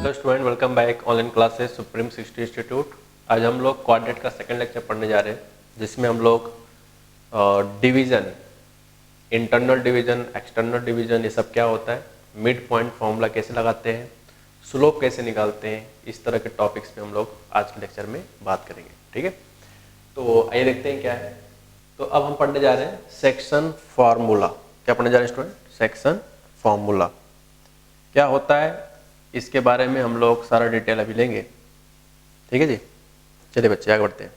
Hello student, welcome back online classes supreme 60 institute. आज हम लोग कोऑर्डिनेट का सेकंड लेक्चर पढ़ने जा रहे हैं, जिसमें हम लोग division, internal division, external division, ये सब क्या होता है, मिड पॉइंट फार्मूला कैसे लगाते हैं, स्लोप कैसे निकालते हैं, इस तरह के टॉपिक्स पे हम लोग आज के लेक्चर में बात करेंगे। ठीक है, तो आइए देखते हैं क्या है। तो अब हम पढ़ने जा रहे हैं सेक्शन फार्मूला। क्या पढ़ने जा रहे हैं स्टूडेंट? सेक्शन फार्मूला क्या होता है, इसके बारे में हम लोग सारा डिटेल अभी लेंगे। ठीक है जी, चलिए बच्चे आगे बढ़ते हैं।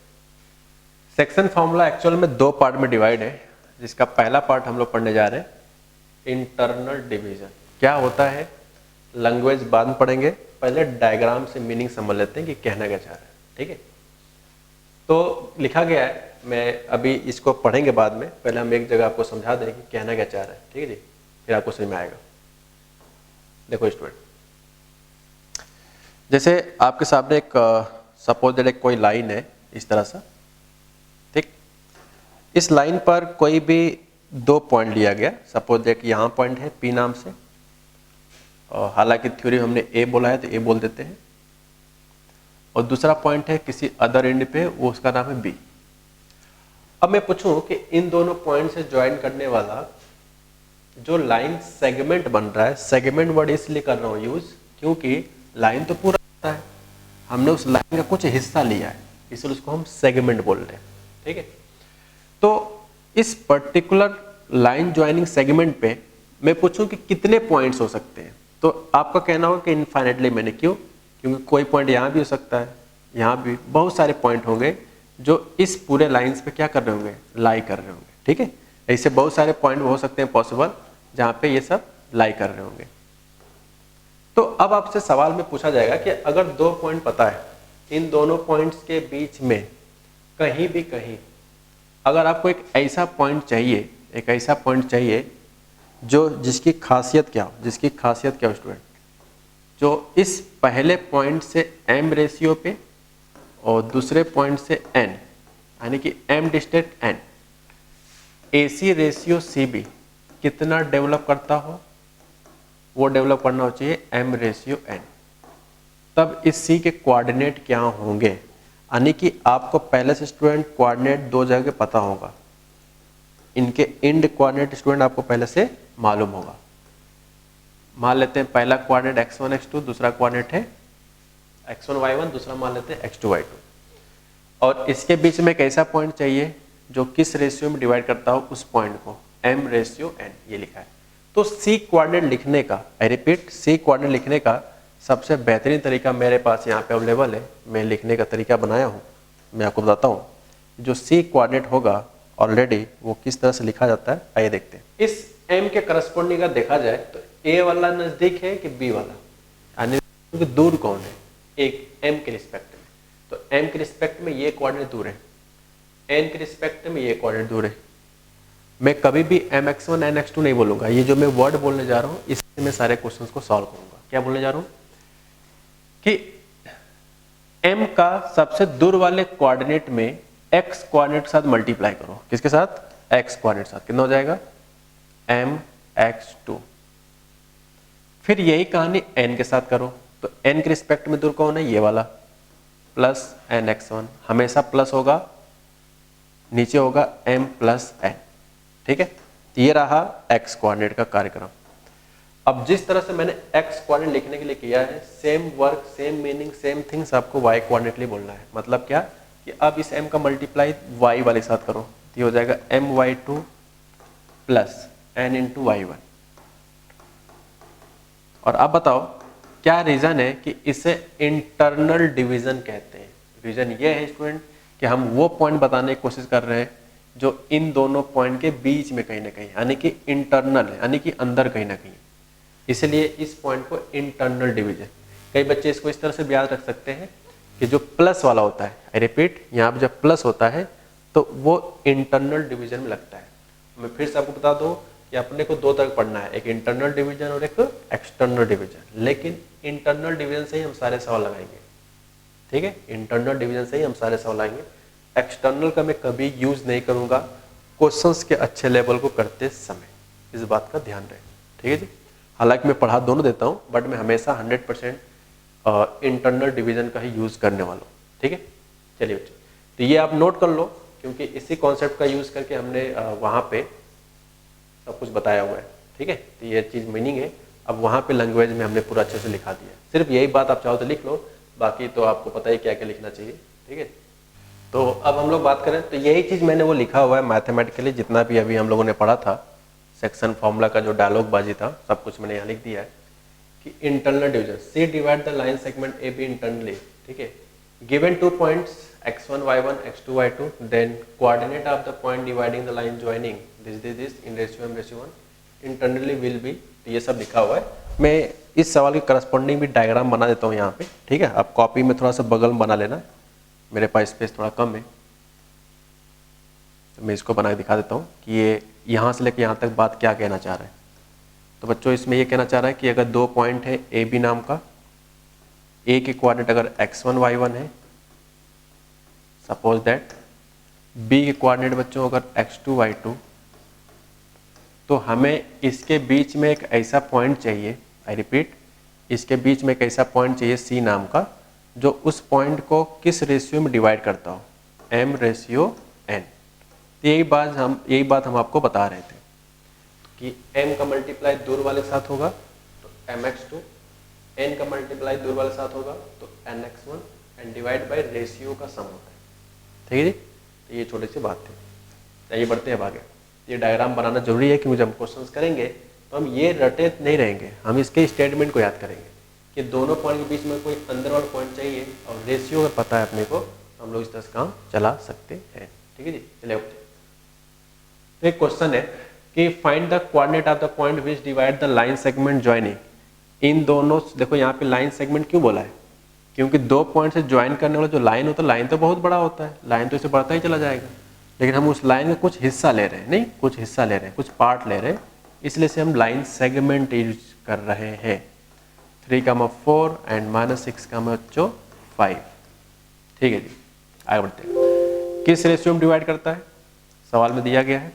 सेक्शन फार्मूला एक्चुअल में दो पार्ट में डिवाइड है, जिसका पहला पार्ट हम लोग पढ़ने जा रहे हैं इंटरनल डिवीजन। क्या होता है, लैंग्वेज बाद में पढ़ेंगे, पहले डायग्राम से मीनिंग समझ लेते हैं कि कहना क्या चाह रहा है। ठीक है, तो लिखा गया है, मैं अभी इसको पढ़ेंगे बाद में, पहले हम एक जगह आपको समझा दें कि कहना क्या चाह रहा है। ठीक है जी, फिर आपको समझ में आएगा। देखो स्टूडेंट, जैसे आपके सामने एक सपोज एक कोई लाइन है इस तरह सा, ठीक। इस लाइन पर कोई भी दो पॉइंट लिया गया, सपोज एक यहाँ पॉइंट है P नाम से, और हालांकि थ्योरी में हमने A बोला है तो A बोल देते हैं, और दूसरा पॉइंट है किसी अदर एंड पे, वो उसका नाम है B। अब मैं पूछूं कि इन दोनों पॉइंट से ज्वाइन करने वाला जो लाइन सेगमेंट बन रहा है, सेगमेंट वर्ड इसलिए कर रहा हूँ यूज क्योंकि लाइन तो पूरा है, हमने उस लाइन का कुछ हिस्सा लिया है, इसलिए उसको हम सेगमेंट बोल रहे हैं। ठीक है, तो इस पर्टिकुलर लाइन ज्वाइनिंग सेगमेंट पे मैं पूछूं कि कितने पॉइंट्स हो सकते हैं, तो आपका कहना होगा कि इनफाइनाइटली मैनी। क्यों? क्योंकि कोई पॉइंट यहाँ भी हो सकता है, यहाँ भी बहुत सारे पॉइंट होंगे जो इस पूरे लाइन्स पे क्या कर रहे होंगे, लाई कर रहे होंगे। ठीक है, ऐसे बहुत सारे पॉइंट हो सकते हैं पॉसिबल जहाँ पे ये सब लाई कर रहे होंगे। तो अब आपसे सवाल में पूछा जाएगा कि अगर दो पॉइंट पता है, इन दोनों पॉइंट्स के बीच में कहीं भी कहीं अगर आपको एक ऐसा पॉइंट चाहिए, एक ऐसा पॉइंट चाहिए जो जिसकी खासियत क्या हो, जिसकी खासियत क्या हो स्टूडेंट, जो इस पहले पॉइंट से m रेशियो पे और दूसरे पॉइंट से n, यानी कि m distance n, AC ratio CB कितना डेवलप करता हो, वो डेवलप करना हो चाहिए m रेशियो n। तब इस C के कोऑर्डिनेट क्या होंगे, यानी कि आपको पहले से स्टूडेंट कोऑर्डिनेट दो जगह पता होगा, इनके एंड कोऑर्डिनेट स्टूडेंट आपको पहले से मालूम होगा। मान लेते हैं पहला कोऑर्डिनेट x1 x2, दूसरा कोऑर्डिनेट है x1 y1, दूसरा मान लेते हैं x2 y2, और इसके बीच में एक ऐसा पॉइंट चाहिए जो किस रेशियो में डिवाइड करता हो उस पॉइंट को, m रेशियो n, ये लिखा है। तो C कोऑर्डिनेट लिखने का, आई रिपीट, C कोऑर्डिनेट लिखने का सबसे बेहतरीन तरीका मेरे पास यहाँ पे अवेलेबल है, मैं लिखने का तरीका बनाया हूँ, मैं आपको बताता हूँ। जो C कोऑर्डिनेट होगा ऑलरेडी वो किस तरह से लिखा जाता है, आइए देखते हैं। इस M के करस्पॉन्डिंग का देखा जाए तो A वाला नजदीक है कि B वाला, यानी दूर कौन है, एक M के रिस्पेक्ट में, तो M के रिस्पेक्ट में ये कोऑर्डिनेट दूर है, N के रिस्पेक्ट में ये कोऑर्डिनेट दूर है। मैं कभी भी mx1 nx2 नहीं बोलूंगा, ये जो मैं वर्ड बोलने जा रहा हूँ इससे मैं सारे क्वेश्चंस को सॉल्व करूंगा। क्या बोलने जा रहा हूँ कि m का सबसे दूर वाले कोऑर्डिनेट में x कोऑर्डिनेट के साथ मल्टीप्लाई करो, किसके साथ, x कोऑर्डिनेट के साथ, कितना हो जाएगा mx2। फिर यही कहानी n के साथ करो, तो n के रिस्पेक्ट में दूर कौन है, ये वाला, प्लस nx1, हमेशा प्लस होगा, नीचे होगा m प्लस n। ठीक है, तो ये रहा x कोऑर्डिनेट का कार्यक्रम। अब जिस तरह से मैंने x कोऑर्डिनेट लिखने के लिए किया है, same work, same meaning, same things आपको y कोऑर्डिनेट लिए बोलना है। मतलब क्या कि अब इस m का मल्टीप्लाई y वाले साथ करो, तो ये हो जाएगा my2 plus n into y1। और अब बताओ क्या रीजन है कि इसे इंटरनल डिवीजन कहते हैं। रीजन ये है स्टूडेंट कि हम वो पॉइंट बताने की कोशिश कर रहे हैं जो इन दोनों पॉइंट के बीच में कहीं ना कहीं, यानी कि इंटरनल है, यानी कि अंदर कहीं ना कहीं, इसलिए इस पॉइंट को इंटरनल डिवीजन। कई बच्चे इसको इस तरह से भी याद रख सकते हैं कि जो प्लस वाला होता है, आई रिपीट, यहाँ पे जब प्लस होता है तो वो इंटरनल डिवीजन में लगता है। मैं फिर से आपको बता दूं कि अपने को दो तरह पढ़ना है, एक इंटरनल डिवीजन और एक एक्सटर्नल डिवीजन, लेकिन इंटरनल डिवीजन से ही हम सारे सवाल लगाएंगे। ठीक है, इंटरनल डिवीजन से ही हम सारे सवाल आएंगे, एक्सटर्नल का मैं कभी यूज नहीं करूंगा क्वेश्चंस के अच्छे लेवल को करते समय, इस बात का ध्यान रहे। ठीक है जी, हालांकि मैं पढ़ा दोनों देता हूं, बट मैं हमेशा 100% इंटरनल डिवीजन का ही यूज़ करने वाला हूँ, ठीक है। चलिए बच्चों, तो ये आप नोट कर लो, क्योंकि इसी कॉन्सेप्ट का यूज़ करके हमने वहाँ पे सब कुछ बताया हुआ है, ठीक है। तो ये चीज़ मीनिंग है। अब वहाँ पे लैंग्वेज में हमने पूरा अच्छे से लिखा दिया है, सिर्फ यही बात आप चाहो तो लिख लो, बाकी तो आपको पता ही क्या क्या लिखना चाहिए, ठीक है। तो अब हम लोग बात करें तो यही चीज़ मैंने वो लिखा हुआ है मैथमेटिकली, जितना भी अभी हम लोगों ने पढ़ा था सेक्शन फॉर्मूला का जो डायलॉग बाजी था, सब कुछ मैंने यहाँ लिख दिया है कि internal division C divide the line segment A B internally, ठीक है। Given 2 points x1 y1 x2 y2, then coordinate of the point dividing the line joining this in ratio m ratio 1 internally will be, तो ये सब लिखा हुआ है। मैं इस सवाल के करस्पॉन्डिंग भी डायग्राम बना देता हूँ यहाँ पे, ठीक है। आप कॉपी में थोड़ा सा बगल में बना लेना, मेरे पास स्पेस थोड़ा कम है, तो मैं इसको बना के दिखा देता हूँ कि ये यहाँ से लेकर यहाँ तक बात क्या कहना चाह रहा है। तो बच्चों इसमें ये कहना चाह रहा है कि अगर 2 पॉइंट है ए बी नाम का, ए के कोऑर्डिनेट अगर x1 y1 है, सपोज दैट बी के कोऑर्डिनेट बच्चों अगर x2 y2, तो हमें इसके बीच में एक ऐसा पॉइंट चाहिए, आई रिपीट, इसके बीच में एक ऐसा पॉइंट चाहिए सी नाम का, जो उस पॉइंट को किस रेशियो में डिवाइड करता हो, m रेशियो n। यही बात हम आपको बता रहे थे कि m का मल्टीप्लाई दूर वाले के साथ होगा तो mx2, n का मल्टीप्लाई दूर वाले के साथ होगा तो nx1, and divide by ratio का सम होता है, ठीक है जी। तो ये छोटी सी बात थी। चलिए बढ़ते हैं आगे। ये डायग्राम बनाना जरूरी है क्योंकि जब हम क्वेश्चंस करेंगे तो हम ये रटे नहीं रहेंगे, हम इसके स्टेटमेंट को याद करेंगे कि दोनों पॉइंट के बीच में कोई अंदर वाला पॉइंट चाहिए और रेशियो अगर पता है अपने को, हम लोग इस तरह से काम चला सकते हैं, ठीक है जी। चलिए तो एक क्वेश्चन है कि find the coordinate of the point which divide the line segment joining, इन दोनों, देखो यहाँ पे लाइन सेगमेंट क्यों बोला है, क्योंकि 2 पॉइंट से ज्वाइन करने वाला जो लाइन होता है, लाइन तो बहुत बड़ा होता है, लाइन तो इसे बढ़ता ही चला जाएगा, लेकिन हम उस लाइन का कुछ हिस्सा ले रहे हैं, नहीं कुछ हिस्सा ले रहे हैं, कुछ पार्ट ले रहे हैं, इसलिए से हम लाइन सेगमेंट यूज कर रहे हैं। 3,4 एंड -6,5, ठीक है जी। आगे बढ़ते हैं। किस रेशियो में डिवाइड करता है, सवाल में दिया गया है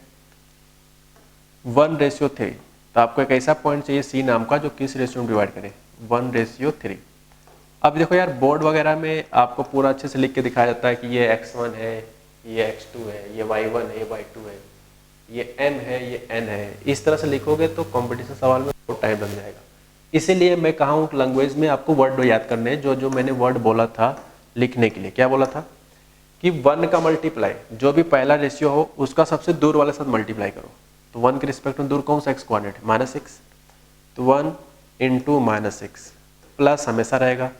1:3, तो आपको एक ऐसा पॉइंट चाहिए सी नाम का जो किस रेशियो में डिवाइड करे, 1:3। अब देखो यार, बोर्ड वगैरह में आपको पूरा अच्छे से लिख के दिखाया जाता है कि ये x1 है, ये x2 है, ये y1 है, ये y2 है, ये m है, ये n है। इस तरह से लिखोगे तो कंपटीशन सवाल में बहुत टाइम लग जाएगा। इसीलिए मैं कहा हूँ लैंग्वेज में आपको वर्ड याद करने हैं, जो मैंने वर्ड बोला था लिखने के लिए। क्या बोला था कि 1 का मल्टीप्लाई, जो भी पहला रेशियो हो उसका सबसे दूर वाले साथ मल्टीप्लाई करो। तो 1 के रिस्पेक्ट में दूर कौन सा x कोऑर्डिनेट, -6, तो 1 × -6 प्लस हमेशा रहेगा,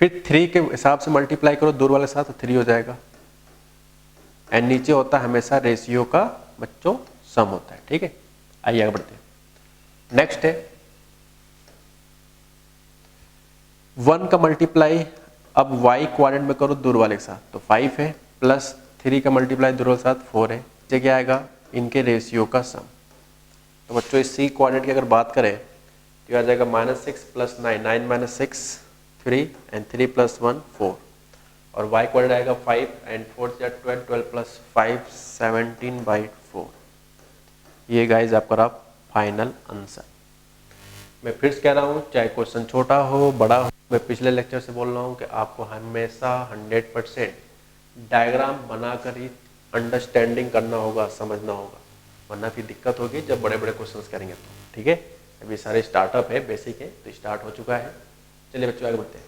फिर 3 के हिसाब से मल्टीप्लाई करो दूर वाले साथ, तो 3 हो जाएगा, एंड नीचे होता है हमेशा रेशियो का बच्चों सम होता है, ठीक है। आइए आगे बढ़ते हैं। नेक्स्ट है 1 का मल्टीप्लाई, अब y कोऑर्डिनेट में करो दूर वाले के साथ, तो 5 है, प्लस 3 का मल्टीप्लाई दूर वाले के साथ 4 है, ये क्या आएगा, इनके रेशियो का सम। तो बच्चों इस c कोऑर्डिनेट की अगर बात करें तो आ जाएगा -6 + 9, 9 - 6 3, एंड 3 + 1 4, और y कोऑर्डिनेट आएगा 5 एंड 4 से 12, 12 + 5 17/4। ये गाइज आपका फाइनल आंसर। मैं फिर से कह रहा हूँ, चाहे क्वेश्चन छोटा हो बड़ा हो, मैं पिछले लेक्चर से बोल रहा हूँ कि आपको हमेशा 100% डायग्राम बनाकर ही अंडरस्टैंडिंग करना होगा, समझना होगा, वरना फिर दिक्कत होगी जब बड़े बड़े क्वेश्चंस करेंगे तो, ठीक है। अभी सारे स्टार्टअप है, बेसिक है, तो स्टार्ट हो चुका है। चलिए बच्चों आगे बढ़ते हैं।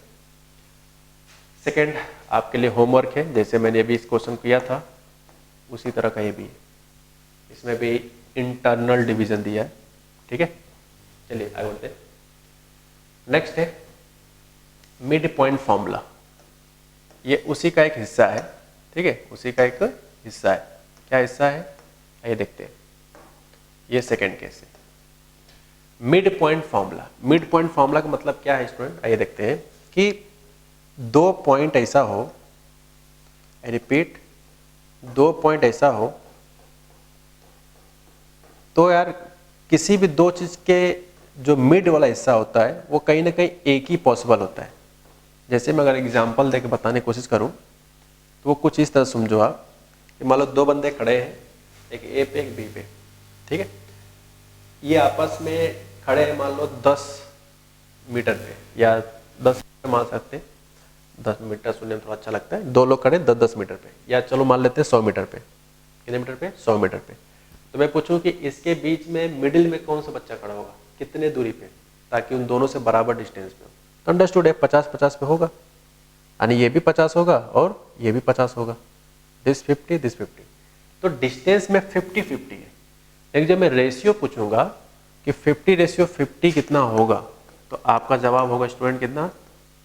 सेकेंड आपके लिए होमवर्क है, जैसे मैंने अभी इस क्वेश्चन किया था उसी तरह का ये भी है, इसमें भी इंटरनल डिवीजन दिया है, ठीक है। चलिए आगे बढ़ते हैं। नेक्स्ट है मिड पॉइंट फॉर्मूला, ये उसी का एक हिस्सा है, ठीक है, उसी का एक हिस्सा है। क्या हिस्सा है आइए देखते हैं। ये सेकेंड केस है, mid point formula. Mid point formula का मतलब क्या है स्टूडेंट, आइए देखते हैं कि 2 पॉइंट ऐसा हो, आई रिपीट, 2 पॉइंट ऐसा हो तो यार किसी भी 2 चीज के जो मिड वाला हिस्सा होता है वो कहीं ना कहीं एक ही पॉसिबल होता है। जैसे मैं अगर एग्जांपल देके बताने की कोशिश करूं तो वो कुछ इस तरह समझो आप कि मान लो 2 बंदे खड़े हैं, एक ए पे एक बी पे, ठीक है। ये आपस में खड़े हैं मान लो 10 मीटर पे, या 10 मीटर मान सकते हैं। 10 मीटर सुनने में थोड़ा अच्छा लगता है, 2 लोग खड़े 10-10 मीटर पे, या चलो मान लेते हैं 100 मीटर पे। कितने मीटर पे? 100 मीटर पे। तो मैं पूछूं कि इसके बीच में मिडिल में कौन सा बच्चा खड़ा होगा, कितने दूरी पे, ताकि उन दोनों से बराबर डिस्टेंस पे हो। तो अंडरस्टूड है, 50-50 पे होगा, यानी ये भी 50 होगा और ये भी 50 होगा, दिस 50 दिस 50। तो डिस्टेंस में 50-50 है। लेकिन जब मैं रेशियो पूछूंगा कि 50:50 कितना होगा, तो आपका जवाब होगा स्टूडेंट कितना,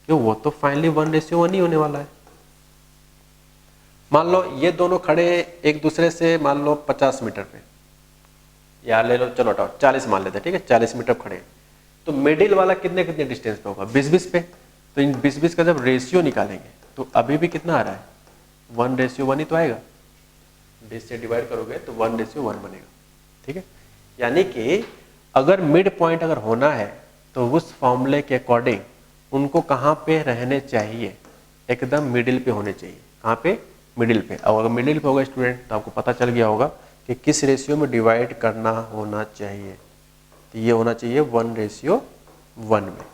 क्यों, वो तो फाइनली 1:1 ही होने वाला है। मान लो ये दोनों खड़े एक दूसरे से मान लो 50 मीटर पे, या ले लो, चलो हटाओ 40 मान लेते हैं, ठीक है, 40 मीटर खड़े हैं। तो मिडिल वाला कितने कितने डिस्टेंस पे होगा, 20-20 पे। तो इन 20-20 का जब रेशियो निकालेंगे तो अभी भी कितना आ रहा है, 1:1 ही तो आएगा। 20 से डिवाइड करोगे तो 1:1 बनेगा, ठीक है। यानी कि अगर मिड पॉइंट अगर होना है तो उस फॉर्मूले के अकॉर्डिंग उनको कहाँ पे रहने चाहिए, एकदम मिडिल पे होने चाहिए। कहाँ पे? मिडिल पे। और अगर मिडिल पे होगा स्टूडेंट तो आपको पता चल गया होगा कि किस रेशियो में डिवाइड करना होना चाहिए। तो ये होना चाहिए 1:1 में,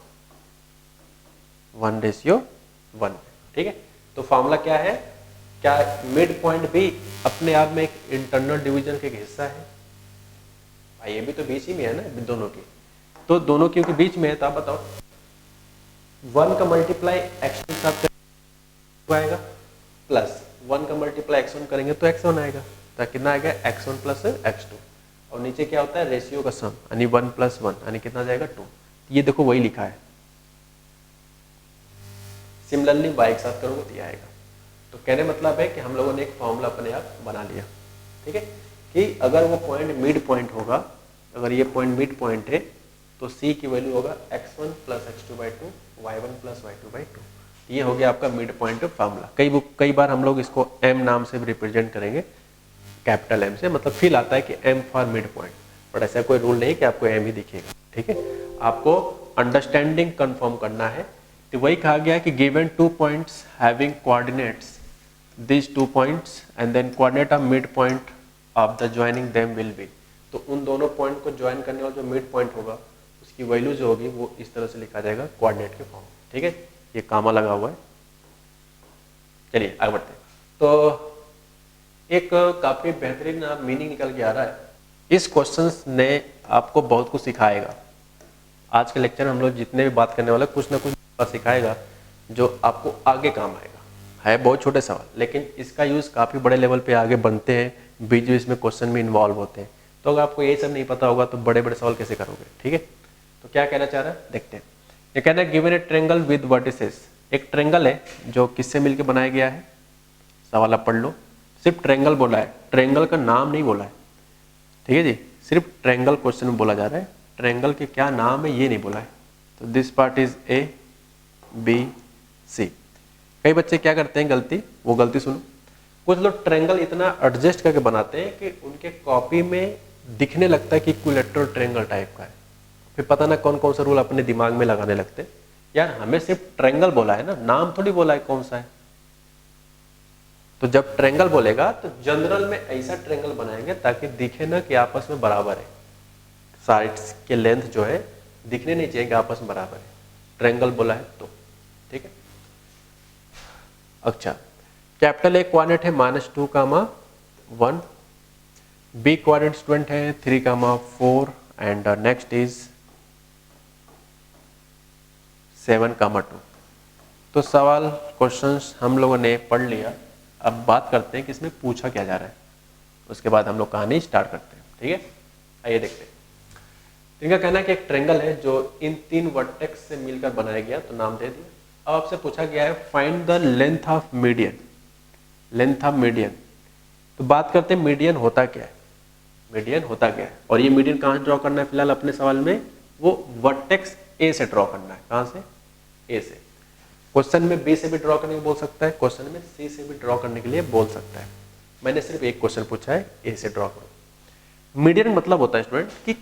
1:1 में, ठीक है। तो फॉर्मूला क्या है, क्या मिड पॉइंट भी अपने आप में एक इंटरनल डिवीजन का एक हिस्सा है? भाई ये भी तो बीच ही में है ना दोनों के, तो दोनों क्योंकि बीच में है, तो आप बताओ 1 का मल्टीप्लाई x2 के साथ आएगा, प्लस 1 का मल्टीप्लाई x1 करेंगे तो x1 आएगा। तो कितना आएगा, x1 प्लस x2। और नीचे क्या होता है, रेशियो का सम, यानी 1 + 1, यानी कितना जाएगा 2। ये देखो वही लिखा है। सिमिलरली y के साथ करोगे तो ये आएगा। तो कहने मतलब है कि हम लोगों ने एक फॉर्मूला अपने आप बना लिया, ठीक है, कि अगर वो पॉइंट मिड पॉइंट होगा, अगर ये पॉइंट मिड पॉइंट है तो c की वैल्यू होगा x1 + x2/2, y1 + y2/2। ये हो गया आपका मिड पॉइंट फार्मूला। कई बार हम लोग इसको m नाम से भी रिप्रेजेंट करेंगे, कैपिटल M से, मतलब फील आता है कि m for mid point, but ऐसा कोई रूल नहीं कि आपको m ही दिखेगा, ठीक है। आपको अंडरस्टैंडिंग कंफर्म करना है। तो वही कहा गया कि given 2 points having coordinates, these 2 points and then coordinate of mid point of the joining them will be। तो उन दोनों पॉइंट को ज्वाइन करने वाला जो मिड पॉइंट होगा उसकी वैल्यू जो होगी वो इस तरह से लिखा जाएगा कोऑर्डिनेट के फॉर्म, ठीक है। ये कामा लगा हुआ है। चलिए आगे बढ़ते हैं। तो एक काफी बेहतरीन मीनिंग निकल के आ रहा है। इस क्वेश्चंस ने आपको बहुत कुछ सिखाएगा। आज के लेक्चर हम लोग जितने भी बात करने वाले कुछ ना कुछ सिखाएगा जो आपको आगे काम आएगा। है बहुत छोटे सवाल, लेकिन इसका यूज काफी बड़े लेवल पे आगे बनते हैं, बीच बीच में क्वेश्चन में इन्वॉल्व होते हैं। तो अगर आपको ये सब नहीं पता होगा तो बड़े बड़े सवाल कैसे करोगे, ठीक है। तो क्या कहना चाह रहा है देखते हैं। ये कहना है given A triangle with vertices. एक ट्रायंगल है जो किससे मिलकर बनाया गया है, सवाल आप पढ़ लो। सिर्फ ट्रायंगल बोला है, ट्रायंगल का नाम नहीं बोला है, ठीक है जी। सिर्फ ट्रायंगल क्वेश्चन में बोला जा रहा है, ट्रायंगल के क्या नाम है ये नहीं बोला है। तो this part is A B C। कई बच्चे क्या करते हैं गलती, वो गलती सुनो। कुछ लोग ट्रायंगल इतना एडजस्ट करके बनाते हैं कि उनके कॉपी में दिखने लगता है कि इक्विलैटरल ट्रायंगल टाइप का है, फिर पता ना कौन कौन सा रूल अपने दिमाग में लगाने लगते हैं। यार हमें सिर्फ ट्रायंगल बोला है ना, नाम थोड़ी बोला है कौन सा है। तो जब ट्रायंगल बोलेगा तो जनरल में ऐसा ट्रायंगल बनाएंगे ताकि दिखे ना कि आपस में बराबर है, साइड्स के लेंथ जो है दिखने नहीं चाहिए कि आपस में बराबर है, ट्रायंगल बोला है तो, ठीक है। अच्छा, कैपिटल A कोऑर्डिनेट है -2, 1। B कोऑर्डिनेट स्टूडेंट है 3, 4 एंड नेक्स्ट इज 7, 2। तो सवाल क्वेश्चंस हम लोगों ने पढ़ लिया। अब बात करते हैं कि इसमें पूछा क्या जा रहा है, उसके बाद हम लोग कहानी स्टार्ट करते हैं, ठीक है। आइए देखते हैं। इनका कहना है कि एक ट्रायंगल है जो इन 3 वर्टेक्स से मिलकर बनाया गया, तो नाम दे दिया। अब आपसे पूछा गया है find the length of median, length of median. तो बात करते हैं मीडियन होता क्या है, मीडियन होता क्या है, और ये मीडियन कहाँ ड्रॉ करना है फिलहाल अपने सवाल में, वो वर्टेक्स A से ड्रॉ करना है। कहाँ से? A से। क्वेश्चन में B से भी ड्रॉ करने के बोल सकता है, क्वेश्चन में C से भी ड्रॉ करने के लिए बोल सकता है। मैंने सिर्फ एक क्वेश्चन पूछा है, A से ड्रॉ करो। मीडियन मतलब होता है स्टूडेंट कि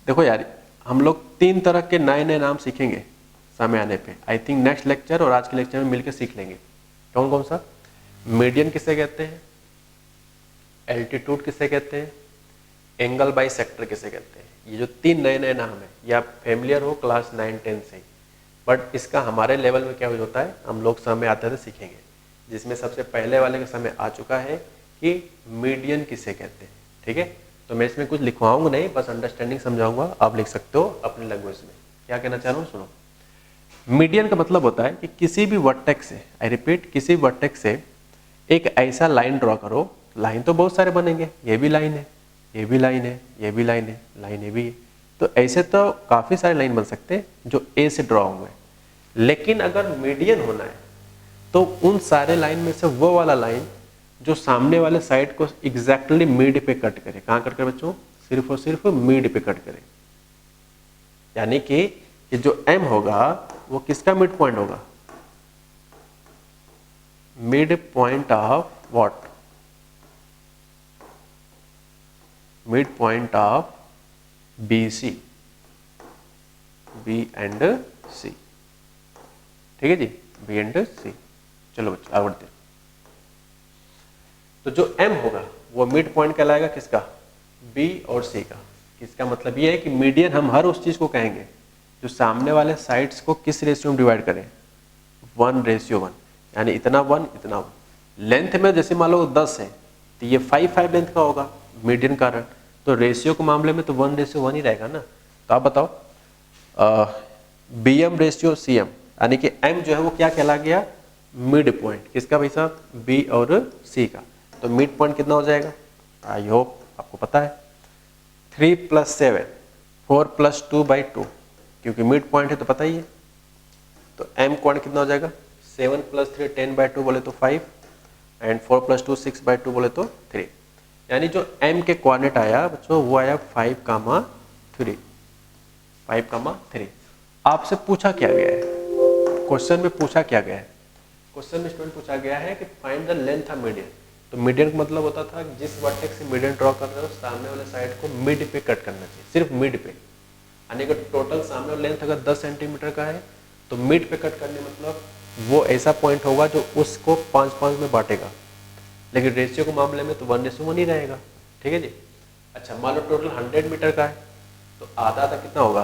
देखो यार, हम लोग 3 तरह के नए नए नाम सीखेंगे समय आने पे। आई थिंक नेक्स्ट लेक्चर और आज के लेक्चर में मिलकर सीख लेंगे। कौन कौन सा? मीडियन किसे कहते हैं, एल्टीट्यूड किसे कहते हैं, एंगल बाई सेक्टर किसे कहते हैं। ये जो 3 नए नए नाम है, ये आप फेमिलियर हो क्लास 9-10 से। बट इसका हमारे लेवल में क्या होता है, हम लोग समय आते आते सीखेंगे, जिसमें सबसे पहले वाले का समय आ चुका है कि मीडियन किसे कहते हैं। ठीक है, तो मैं इसमें कुछ लिखवाऊंगा नहीं, बस अंडरस्टैंडिंग समझाऊंगा, आप लिख सकते हो अपने लैंग्वेज में। क्या कहना चाह रहा हूँ सुनो। मीडियन का मतलब होता है कि किसी भी वर्टेक्स से, आई रिपीट, किसी वर्टेक्स से एक ऐसा लाइन ड्रॉ करो, लाइन तो बहुत सारे बनेंगे, ये भी लाइन है, ये भी लाइन है, ये भी लाइन है, लाइन ये भी है, तो ऐसे तो काफ़ी सारे लाइन बन सकते हैं जो ए से ड्रॉ हुए हैं। लेकिन अगर मीडियन होना है तो उन सारे लाइन में से वो वाला लाइन जो सामने वाले साइड को एग्जैक्टली मिड पे कट करे। कहाँ कट करे बच्चों, सिर्फ और सिर्फ मिड पे कट करे। यानी कि जो एम होगा वो किसका मिड पॉइंट होगा, mid point of what, mid point of B C, B and C. ठीक है जी, बी एंड सी। चलो बच्चों आगे बढ़ते हैं। तो जो एम होगा वो मिड पॉइंट कहलाएगा किसका, बी और सी का। इसका मतलब ये है कि मीडियन हम हर उस चीज को कहेंगे जो सामने वाले साइड्स को किस रेशियो में डिवाइड करें, 1:1, यानी इतना 1 इतना 1। लेंथ में जैसे मान लो 10 है तो ये 5 लेंथ का होगा मीडियन कारण, तो रेशियो के मामले में तो 1:1 ही रहेगा ना। तो आप बताओ BM रेशियो CM, यानी कि M जो है वो क्या कहला गया, मिड पॉइंट किसका भाई साहब, B और C का। तो मिड पॉइंट कितना हो जाएगा, आई होप आपको पता है, 3 + 7, 4 + 2/2, क्योंकि मिड पॉइंट है तो पता ही है। तो M पॉइंट कितना हो जाएगा, 7 + 3 10/2 बोले तो 5, एंड 4 + 2 6/2 बोले तो 3। यानी जो M के कोऑर्डिनेट आया बच्चों वो आया 5,3, 5,3। आपसे पूछा क्या गया है, क्वेश्चन में पूछा क्या गया है, क्वेश्चन में स्टूडेंट पूछा गया है कि find the length of median. तो मीडियन का मतलब होता था जिस वर्टेक्स से मीडियन ड्रॉ कर रहे हो सामने वाले साइड को मिड पे कट करना चाहिए, सिर्फ मिड पे। यानी कि टोटल सामने वाला लेंथ अगर 10 सेंटीमीटर का है तो मिड पे कट करने मतलब वो ऐसा पॉइंट होगा जो उसको 5-5 में बांटेगा। लेकिन रेशियो के मामले में तो 1:1 ही रहेगा। ठीक है जी। अच्छा मान लो टोटल 100 मीटर का है तो आधा आधा कितना होगा,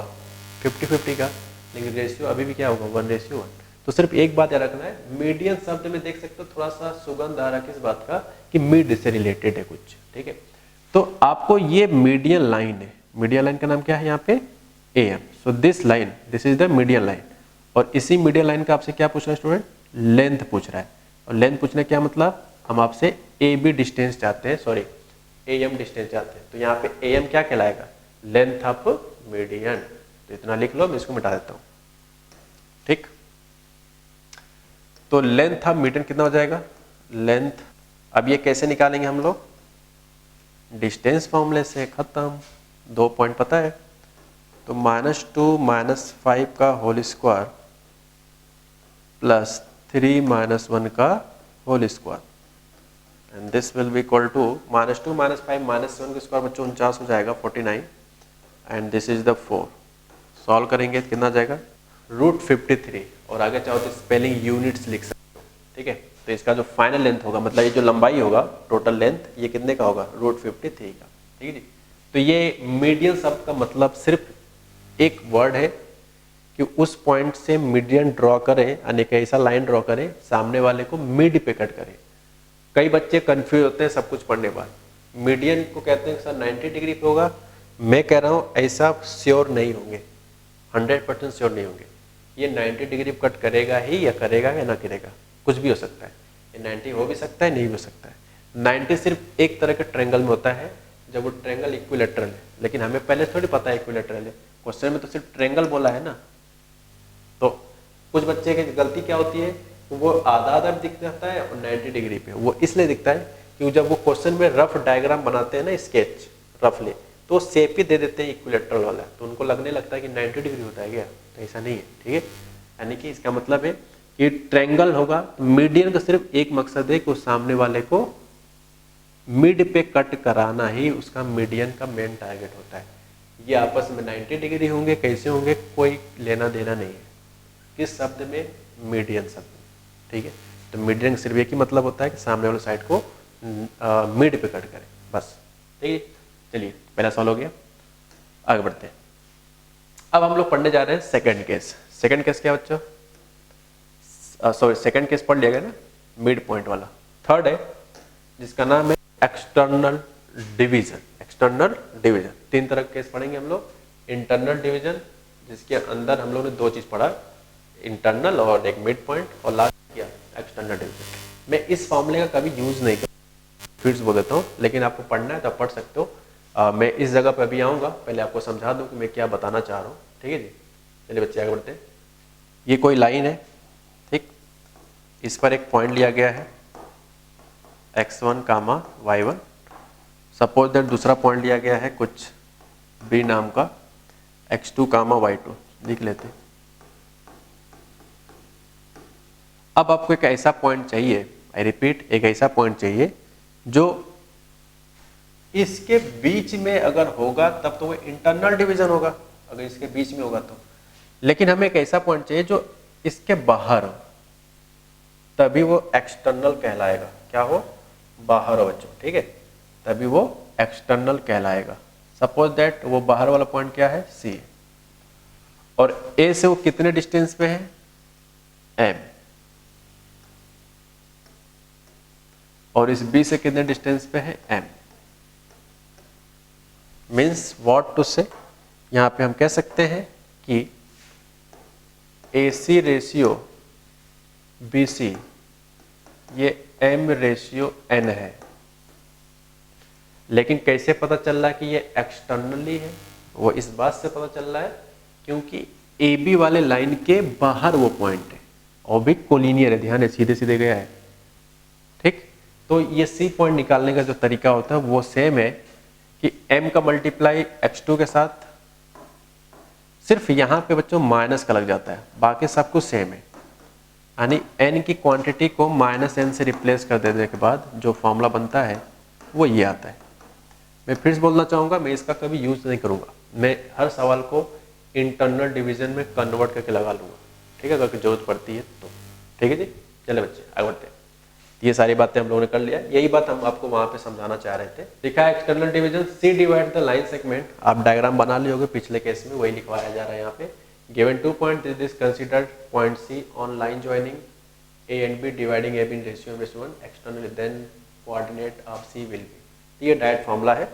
50-50 का, लेकिन रेशियो अभी भी क्या होगा, 1:1। तो सिर्फ एक बात याद रखना है, मीडियन शब्द में देख सकते हो थोड़ा सा सुगंध आ रहा है किस बात का, कि मिड से रिलेटेड है कुछ। ठीक है, तो आपको ये मीडियन लाइन है, मीडियन लाइन का नाम क्या है यहाँ पे, AM। So this line, this is the median line. और इसी मीडियन लाइन का आपसे क्या पूछ रहा है स्टूडेंट, लेंथ पूछ रहा है। और लेंथ पूछने क्या मतलब, हम आपसे AB डिस्टेंस चाहते हैं, सॉरी AM डिस्टेंस चाहते हैं। तो यहाँ पे AM क्या कहलाएगा, लेंथ ऑफ मीडियन। तो इतना लिख लो, मैं इसको मिटा देता हूँ। ठीक, तो लेंथ ऑफ मीडियन कितना हो जाएगा, लेंथ, अब ये कैसे निकालेंगे हम लोग, डिस्टेंस फॉर्मूले से, खत्म। 2 पॉइंट पता है, तो -2 - 5 का होल स्क्वायर प्लस 3 - 1 का whole square, and this will be equal to -2 - 5 - 7 का स्क्वायर बच्चों 49 हो जाएगा, 49, and this is the 4। Solve करेंगे कितना जाएगा, √53। और आगे चाहो तो स्पेलिंग यूनिट्स लिख सकते हो। ठीक है, तो इसका जो फाइनल लेंथ होगा, मतलब ये जो लंबाई होगा टोटल लेंथ, ये कितने का होगा, √53 का। ठीक है जी। तो ये मीडियन शब्द का मतलब सिर्फ एक वर्ड है कि उस पॉइंट से मीडियन ड्रॉ करें, यानी कि ऐसा लाइन ड्रॉ करें सामने वाले को मिड पे कट करें। कई बच्चे कंफ्यूज होते हैं सब कुछ पढ़ने के बाद, मीडियन को कहते हैं सर 90 डिग्री पे होगा। मैं कह रहा हूँ ऐसा श्योर नहीं होंगे, 100% श्योर नहीं होंगे। ये 90 डिग्री कट करेगा ही, या करेगा या ना करेगा, कुछ भी हो सकता है। ये 90 हो भी सकता है, नहीं हो सकता है। 90 सिर्फ एक तरह के ट्रायंगल में होता है, जब वो ट्रायंगल इक्विलेटरल है, लेकिन हमें पहले थोड़ी पता है इक्विलेटरल है, क्वेश्चन में तो सिर्फ ट्रायंगल बोला है ना। तो कुछ बच्चे की गलती क्या होती है, वो आधा आधा दिख जाता है और 90 डिग्री पे, वो इसलिए दिखता है क्योंकि जब वो क्वेश्चन में रफ डायग्राम बनाते हैं ना, स्केच रफली, तो शेप ही दे देते हैं इक्विलेटरल वाला, तो उनको लगने लगता है कि 90 डिग्री होता है क्या, तो ऐसा नहीं है। ठीक है, यानी कि इसका मतलब है कि ट्रायंगल होगा, मीडियन का सिर्फ एक मकसद है कि उस सामने वाले को मिड पे कट कराना ही उसका मीडियन का मेन टारगेट होता है। ये आपस में 90 डिग्री होंगे, कैसे होंगे, कोई लेना देना नहीं है किस शब्द में, मीडियन शब्द। ठीक है, तो मीडियन सिर्फ एक ही मतलब होता है कि सामने वाले साइड को मिड पे कट करें, बस। ठीक है, चलिए पहला सॉल्व हो गया, आगे बढ़ते हैं। अब हम लोग पढ़ने जा रहे हैं सेकंड केस। सेकंड केस क्या है बच्चों, सॉरी सेकंड केस पढ़ लिया गया ना, मिड पॉइंट वाला। थर्ड है जिसका नाम है एक्सटर्नल डिवीजन। एक्सटर्नल डिवीजन, तीन तरह के केस पढ़ेंगे हम लोग। इंटरनल डिवीजन जिसके अंदर हम लोग ने दो चीज पढ़ा, इंटरनल और एक मिड पॉइंट, और लास्ट किया एक्सटर्नल डिवीजन। मैं इस फॉर्मूले का कभी यूज नहीं करता, फिर से बोल देता हूँ, लेकिन आपको पढ़ना है तो आप पढ़ सकते हो। मैं इस जगह पर अभी आऊँगा, पहले आपको समझा दूँ कि मैं क्या बताना चाह रहा हूँ। ठीक है जी, चलिए बच्चे आगे बढ़ते हैं। ये कोई लाइन है, ठीक, इस पर एक पॉइंट लिया गया है x1, y1। सपोज दैट दूसरा पॉइंट लिया गया है कुछ b नाम का x2, y2, लिख लेते हैं। अब आपको एक ऐसा पॉइंट चाहिए, आई रिपीट, एक ऐसा पॉइंट चाहिए जो इसके बीच में अगर होगा तब तो वो इंटरनल डिवीजन होगा, अगर इसके बीच में होगा तो। लेकिन हमें एक ऐसा पॉइंट चाहिए जो इसके बाहर हो, तभी वो एक्सटर्नल कहलाएगा। क्या हो, बाहर हो बच्चों, ठीक है, तभी वो एक्सटर्नल कहलाएगा। सपोज दैट वो बाहर वाला पॉइंट क्या है, C, और A से वो कितने डिस्टेंस पे है, M, और इस B से कितने डिस्टेंस पे है, M। मीन्स व्हाट टू से, यहां पे हम कह सकते हैं कि AC रेशियो BC ये M रेशियो N है। लेकिन कैसे पता चल रहा है कि ये एक्सटर्नली है, वो इस बात से पता चल रहा है क्योंकि AB वाले लाइन के बाहर वो पॉइंट है, और भी कोलिनियर है, ध्यान है, सीधे सीधे गया है, ठीक। तो ये C पॉइंट निकालने का जो तरीका होता है वो सेम है कि M का मल्टीप्लाई x2 के साथ, सिर्फ यहां पे बच्चों माइनस का लग जाता है, बाकी सब कुछ सेम है। यानी n की क्वांटिटी को -n से रिप्लेस कर देने के बाद जो फॉर्मूला बनता है वो ये आता है। मैं फिर से बोलना चाहूँगा, मैं इसका कभी यूज नहीं करूँगा, मैं हर सवाल को इंटरनल डिवीजन में कन्वर्ट करके लगा लूँगा, ठीक है, अगर जरूरत पड़ती है तो। ठीक है जी, चले बच्चे आगे बढ़ते हैं। ये सारी बातें हम लोगों ने कर लिया, यही बात हम आपको वहाँ पे समझाना चाह रहे थे। लिखा है external division, C divide the line segment. आप डायग्राम बना लिए होगे, पिछले केस में वही लिखवाया जा रहा है यहाँ पे। Given 2 point this considered point C on line joining A and B dividing AB in ratio 1:1 externally, then coordinate of C will be। ये डायरेक्ट फॉर्मूला है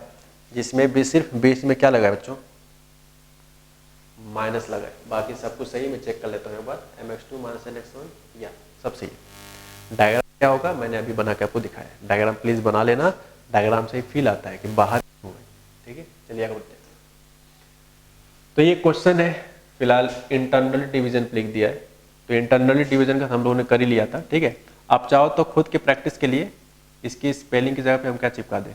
जिसमें भी सिर्फ बीच में क्या लगा है बच्चों, माइनस लगा है, बाकी सब कुछ सही। मैं चेक कर लेता हूँ एक बार, mx2 - nx1, या सब सही है। डायग्राम क्या होगा मैंने अभी बना के आपको दिखाया, डायग्राम प्लीज बना लेना, डायग्राम से ही फील आता है कि बाहर हुए, ठीक है। चलिए आगे बढ़ते हैं। तो ये क्वेश्चन है, फिलहाल इंटरनल डिवीजन लिख दिया है, तो इंटरनल डिवीजन का हम लोगों ने कर ही लिया था, ठीक है। आप चाहो तो खुद के प्रैक्टिस के लिए इसकी स्पेलिंग की जगह पे हम क्या चिपका दें,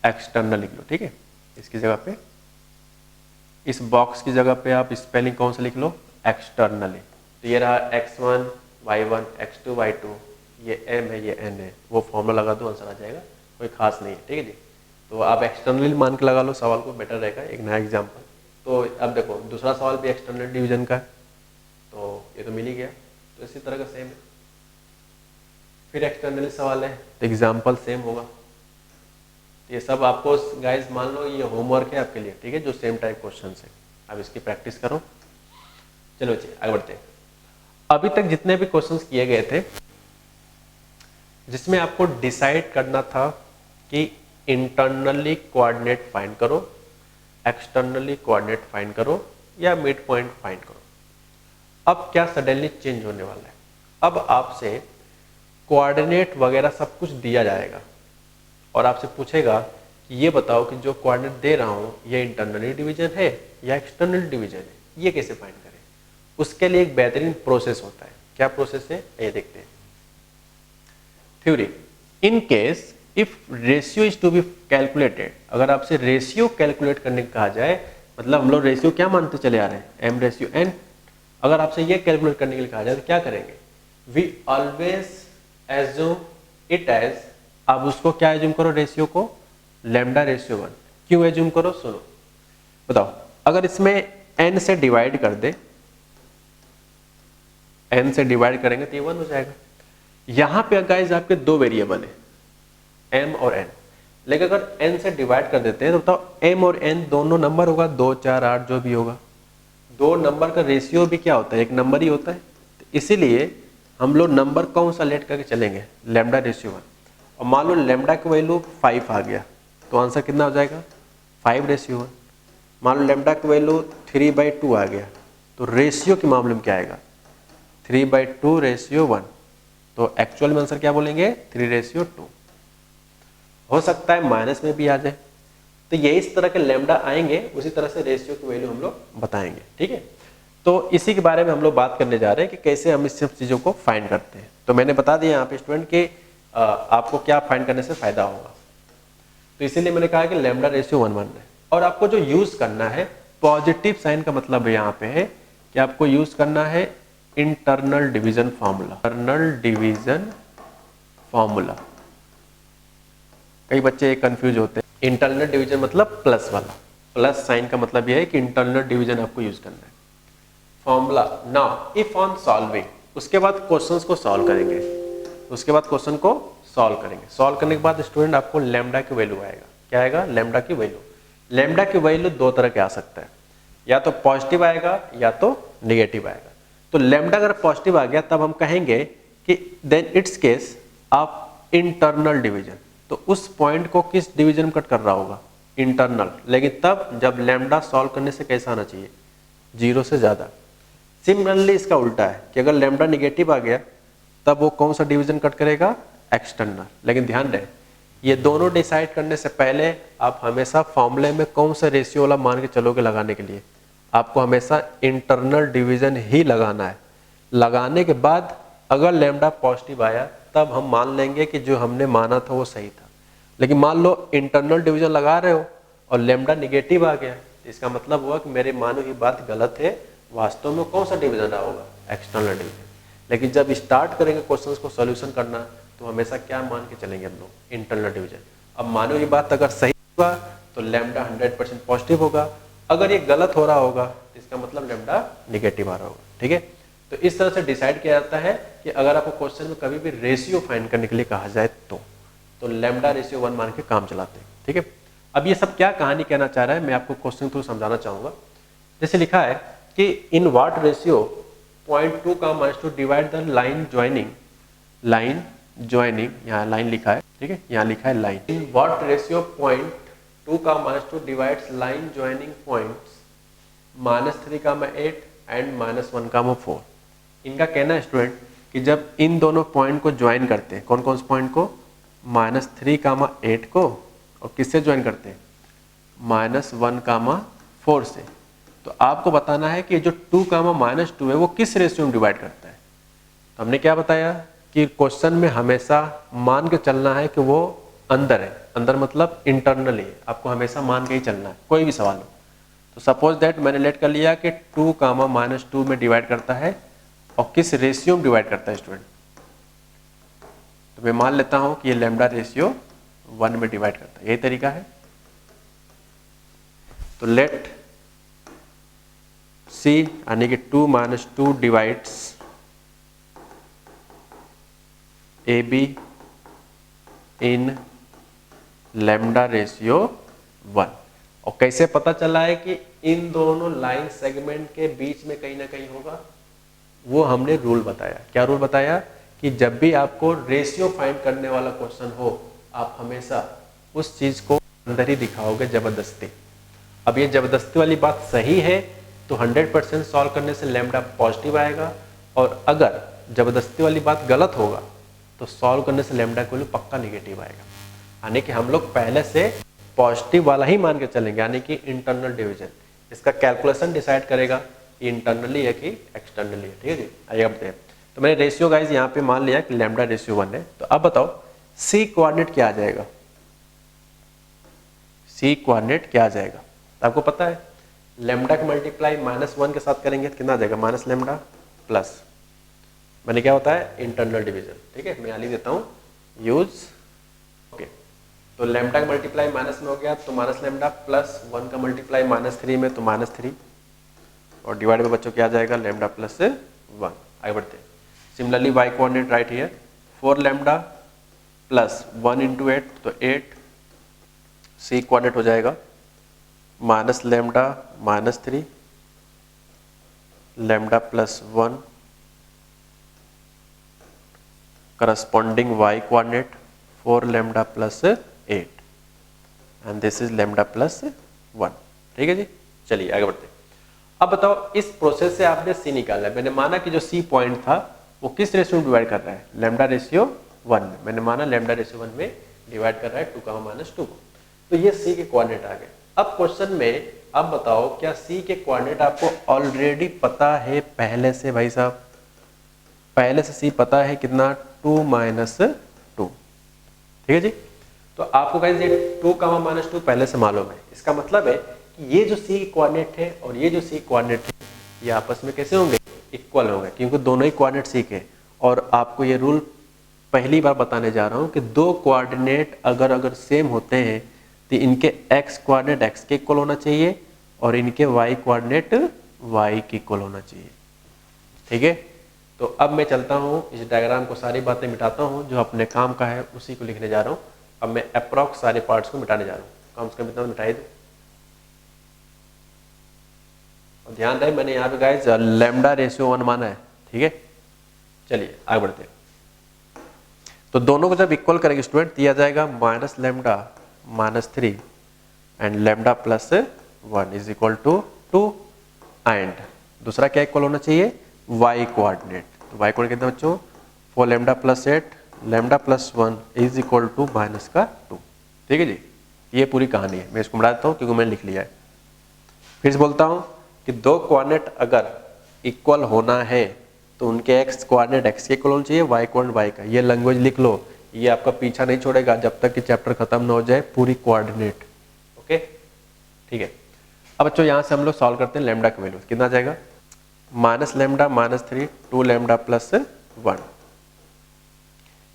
एक्सटर्नल लिख लो, ठीक है। इसकी जगह पे, इस बॉक्स की जगह पे आप स्पेलिंग कौन सा लिख लो, एक्सटर्नली। तो ये रहा x1 y1 x2 y2, ये m है, ये n है, वो फॉर्मूला लगा दो, आंसर आ जाएगा, कोई खास नहीं है, ठीक है जी। तो आप एक्सटर्नली मान के लगा लो सवाल को, बेटर रहेगा, एक नया एग्जाम्पल। तो अब देखो दूसरा सवाल भी एक्सटर्नल डिवीजन का है, तो ये तो मिल ही गया, तो इसी तरह का सेम है। फिर एक्सटर्नल सवाल है तो एग्जाम्पल सेम होगा। ये सब आपको गाइस मान लो ये होमवर्क है आपके लिए, ठीक है, जो सेम टाइप क्वेश्चन है, अब इसकी प्रैक्टिस करो। चलो बच्चे आगे बढ़ते हैं। अभी तक जितने भी क्वेश्चंस किए गए थे जिसमें आपको डिसाइड करना था कि इंटरनली कोऑर्डिनेट फाइंड करो, एक्सटर्नली कोऑर्डिनेट फाइंड करो, या मिड पॉइंट फाइंड करो। अब क्या सडनली चेंज होने वाला है, अब आपसे कोऑर्डिनेट वगैरह सब कुछ दिया जाएगा और आपसे पूछेगा कि ये बताओ कि जो कोऑर्डिनेट दे रहा हूँ ये इंटरनली डिवीजन है या एक्सटर्नल डिवीजन है, ये कैसे फाइंड करें। उसके लिए एक बेहतरीन प्रोसेस होता है, क्या प्रोसेस है ये देखते हैं। Theory, in case if ratio is to be calculated, अगर आपसे रेशियो कैलकुलेट करने को कहा जाए, मतलब हम लोग रेशियो क्या मानते चले आ रहे हैं, m रेशियो n, अगर आपसे ये कैलकुलेट करने के लिए कहा जाए तो क्या करेंगे, we always assume it as, अब उसको क्या एज्यूम करो, रेशियो को लैम्डा रेशियो 1। क्यों एज्यूम करो, सुनो बताओ। अगर इसमें n से डिवाइड कर दे, n से डिवाइड करेंगे तो ये 1 हो जाएगा। यहां पे गाइस आपके दो वेरिएबल है m और n, लेकिन अगर n से डिवाइड कर देते हैं तो बताओ m और n दोनों नंबर होगा, 2 4 8 जो भी होगा, दो नंबर का रेशियो भी क्या होता है, एक नंबर ही होता है। तो इसीलिए हम लोग नंबर कौन सा लेट करके चलेंगे, लैम्डा रेशियो 1। और मान लो लैम्डा की वैल्यू 5 आ गया तो आंसर कितना हो जाएगा, 5/1। मान लो लैम्डा की वैल्यू 3/2 आ गया तो रेशियो के मामले में क्या आएगा, 3/2/1। तो एक्चुअल में आंसर क्या बोलेंगे, 3/2। हो सकता है माइनस में भी आ जाए। तो ये इस तरह के लैम्डा आएंगे, उसी तरह से रेशियो की वैल्यू हम लोग बताएंगे, ठीक है। तो इसी के बारे में हम लोग बात करने जा रहे हैं कि कैसे हम इस सब चीज़ों को फाइंड करते हैं। तो मैंने बता दिया यहाँ पे स्टूडेंट कि आपको क्या फाइंड करने से फायदा होगा। तो इसीलिए मैंने कहा कि लैम्डा रेशियो 1:1 है। और आपको जो यूज करना है, पॉजिटिव साइन का मतलब यहाँ पे है कि आपको यूज करना है internal division formula. Internal division formula, कई बच्चे कंफ्यूज होते हैं। इंटरनल डिवीजन मतलब प्लस वाला, प्लस साइन का मतलब यह है कि इंटरनल डिवीजन आपको यूज करना है। Formula now if on solving, उसके बाद क्वेश्चंस को सॉल्व करेंगे, उसके बाद क्वेश्चन को सॉल्व करेंगे। सॉल्व करने के बाद स्टूडेंट आपको लैम्डा की वैल्यू आएगा। क्या आएगा, लैम्डा की वैल्यू। लैम्डा की वैल्यू दो तरह के आ सकता है, या तो पॉजिटिव आएगा या तो निगेटिव आएगा। तो लैम्डा अगर पॉजिटिव आ गया तब हम कहेंगे कि then it's case of internal division. तो उस पॉइंट को किस डिवीजन में कट कर रहा होगा, इंटरनल। लेकिन तब जब लैम्डा सॉल्व करने से कैसा आना चाहिए, 0 से ज्यादा। सिमिलरली इसका उल्टा है कि अगर लैम्डा निगेटिव आ गया तब वो कौन सा डिवीजन कट करेगा, एक्सटर्नल। लेकिन ध्यान रहे, ये दोनों डिसाइड करने से पहले आप हमेशा फॉर्मूले में कौन सा रेशियो वाला मान के चलोगे लगाने के लिए, आपको हमेशा इंटरनल डिवीजन ही लगाना है। लगाने के बाद अगर लैम्डा पॉजिटिव आया तब हम मान लेंगे कि जो हमने माना था वो सही था। लेकिन मान लो इंटरनल डिवीजन लगा रहे हो और लैम्डा निगेटिव आ गया, इसका मतलब हुआ कि मेरे मानी हुई बात गलत है, वास्तव में कौन सा डिवीजन रहा होगा, एक्सटर्नल डिवीजन। लेकिन जब स्टार्ट करेंगे क्वेश्चंस को सॉल्यूशन करना तो हमेशा क्या मान के चलेंगे हम लोग, इंटरनल डिवीजन। अब मानो ये बात अगर सही होगा तो लैम्डा 100% पॉजिटिव होगा, अगर ये गलत हो रहा होगा तो इसका मतलब लैम्डा निगेटिव आ रहा होगा, ठीक है। तो इस तरह से डिसाइड किया जाता है कि अगर आपको क्वेश्चन में कभी भी रेशियो फाइंड करने के लिए कहा जाए तो लैम्डा रेशियो 1 मान के काम चलाते हैं, ठीक है। अब ये सब क्या कहानी कहना चाह रहा है, मैं आपको क्वेश्चन थ्रू समझाना चाहूंगा। जैसे लिखा है कि in what ratio 0.2 to divide the line joining, यहाँ लाइन लिखा है, ठीक है, यहाँ लिखा है line. In what ratio 0.2 to divides line joining points -3,8 and -1,4। इनका कहना है स्टूडेंट कि जब इन दोनों पॉइंट को ज्वाइन करते हैं, कौन कौन से पॉइंट को, -3,8 को, और किससे ज्वाइन करते हैं, -1,4 से। तो आपको बताना है कि जो 2,-2 है वो किस रेशियो में डिवाइड करता है। तो हमने क्या बताया कि क्वेश्चन में हमेशा मान के चलना है कि वो अंदर है, अंदर मतलब इंटरनली है, आपको हमेशा मान के ही चलना है कोई भी सवाल हो। तो सपोज दैट मैंने लेट कर लिया कि 2,-2 में डिवाइड करता है और किस रेशियो में डिवाइड करता है स्टूडेंट। तो मैं मान लेता हूं कि ये लैम्डा रेशियो 1 में डिवाइड करता है, यही तरीका है। तो लेट सी यानी कि 2 - 2 divides A be in lambda ratio 1। और कैसे पता चला है कि इन दोनों लाइन सेगमेंट के बीच में कहीं ना कहीं होगा, वो हमने रूल बताया। क्या रूल बताया कि जब भी आपको रेशियो फाइंड करने वाला क्वेश्चन हो, आप हमेशा उस चीज को अंदर ही दिखाओगे जबरदस्ती। अब ये जबरदस्ती वाली बात सही है तो 100% सॉल्व करने से लैम्डा पॉजिटिव आएगा, और अगर जबरदस्ती वाली बात गलत होगा तो सॉल्व करने से लैम्डा को पक्का निगेटिव आएगा। यानी कि हम लोग पहले से पॉजिटिव वाला ही मान के चलेंगे, यानी कि इंटरनल डिवीजन। इसका कैलकुलेशन डिसाइड करेगा कि इंटरनली है कि एक्सटर्नली है, ठीक है जी। आइए अब देखते हैं। तो मैंने रेशियो गाइज यहाँ पे मान लिया कि लैम्डा रेशियो 1 है। तो अब बताओ सी कोऑर्डिनेट क्या आ जाएगा, सी कोऑर्डिनेट क्या आ जाएगा। तो आपको पता है लैम्डा का मल्टीप्लाई -1 के साथ करेंगे तो कितना आ जाएगा, माइनस लैम्डा प्लस, मैंने क्या होता है इंटरनल डिवीजन, ठीक है। मैं यहाँ लिख देता हूँ यूज, ओके। तो लैम्डा का मल्टीप्लाई माइनस में हो गया तो माइनस लैम्डा, प्लस 1 का मल्टीप्लाई -3 में तो -3, और डिवाइड में बच्चों क्या आ जाएगा, लैम्डा प्लस 1। आगे बढ़ते हैं। Similarly Y coordinate right here, 4 lambda plus 1 × 8 तो 8, सी कोऑर्डिनेट हो जाएगा -lambda -3 lambda plus 1 corresponding y coordinate 4 lambda plus 8 and this is lambda plus 1। ठीक है जी, चलिए आगे बढ़ते हैं। अब बताओ इस प्रोसेस से आपने c निकाला है। मैंने माना कि जो c पॉइंट था वो किस रेशियो में डिवाइड कर रहा है, लैम्डा रेशियो 1 में। मैंने माना लैम्डा रेशियो 1 में डिवाइड कर रहा है 2, -2 को। तो ये c के कोऑर्डिनेट आ गए। अब क्वेश्चन में अब बताओ क्या c के कोऑर्डिनेट आपको ऑलरेडी पता है पहले से? भाई साहब पहले से c पता है कितना, 2 -2। ठीक है जी, तो आपको गाइस ये 2, -2 पहले से मालूम है। इसका मतलब है कि ये जो c कोऑर्डिनेट है और ये जो c कोऑर्डिनेट है ये आपस में कैसे होंगे, इक्वल होंगे, क्योंकि दोनों ही कोऑर्डिनेट c के। और आपको ये रूल पहली बार बताने जा रहा हूं कि दो कोऑर्डिनेट अगर सेम होते हैं तो इनके x कोऑर्डिनेट x के इक्वल होना चाहिए और इनके y कोऑर्डिनेट y के इक्वल होना चाहिए। ठीक है, तो अब मैं चलता हूं इस डायग्राम को, सारी बातें मिटाता हूं, जो अपने काम का है उसी को लिखने जा रहा हूं। अब मैं अप्रॉक्स सारे पार्ट्स को मिटाने जा रहा हूं, कम से कम इतना मिटाई दो। और ध्यान रहे मैंने यहाँ पे गाइस लैम्डा रेशियो 1 माना है। ठीक है, चलिए आगे बढ़ते हैं। तो दोनों को जब इक्वल करेंगे स्टूडेंट दिया जाएगा minus lambda -3 and lambda plus 1 is equal to 2 and दूसरा क्या इक्वल होना चाहिए, y कोऑर्डिनेट। तो y कोऑर्डिनेट कितना बच्चों, 4 lambda plus 8 lambda plus 1 is equal to -2। ठीक है जी, ये पूरी कहानी है। मैं इसको बढ़ा देता हूँ क्योंकि मैंने लिख लिया है। फिर से बोलता हूँ कि दो कोऑर्डिनेट अगर इक्वल होना है तो उनके x कोऑर्डिनेट x के इक्वल होना चाहिए, y कोऑर्डिनेट y का। ये लैंग्वेज लिख लो, ये आपका पीछा नहीं छोड़ेगा जब तक कि चैप्टर खत्म ना हो जाए पूरी कोऑर्डिनेट। ओके ठीक है, अब बच्चों यहाँ से हम लोग सॉल्व करते हैं। लैम्डा का वैल्यू कितना आ जाएगा, माइनस लैम्डा -3 2 लैम्डा प्लस 1।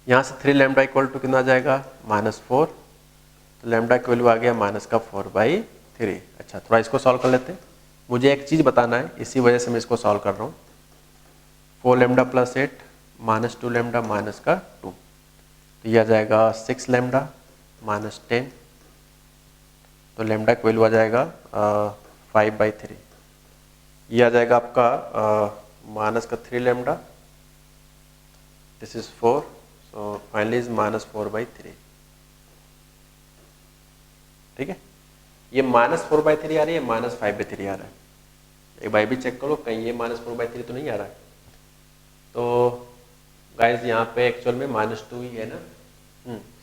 यहाँ से 3 लैम्डा इक्वल टू कितना आ जाएगा, -4। तो लैम्डा की वैल्यू आ गया -4/3। अच्छा थोड़ा इसको सॉल्व कर लेते हैं। मुझे एक चीज़ बताना है, इसी वजह से मैं इसको सॉल्व कर रहा हूँ। 4 लैम्डा प्लस 8 -2 लैम्डा -2, तो यह आ जाएगा 6 लैम्डा -10। तो लैम्डा की वैल्यू आ जाएगा 5/3। यह आ जाएगा आपका -3 lambda, this is 4, so finally is -4/3। ठीक है, ये -4/3 आ रही है, -5/3 आ रहा है। एक बार भी चेक करो कहीं ये -4/3 तो नहीं आ रहा है। तो गाइज यहाँ पे एक्चुअल में -2 ही है ना,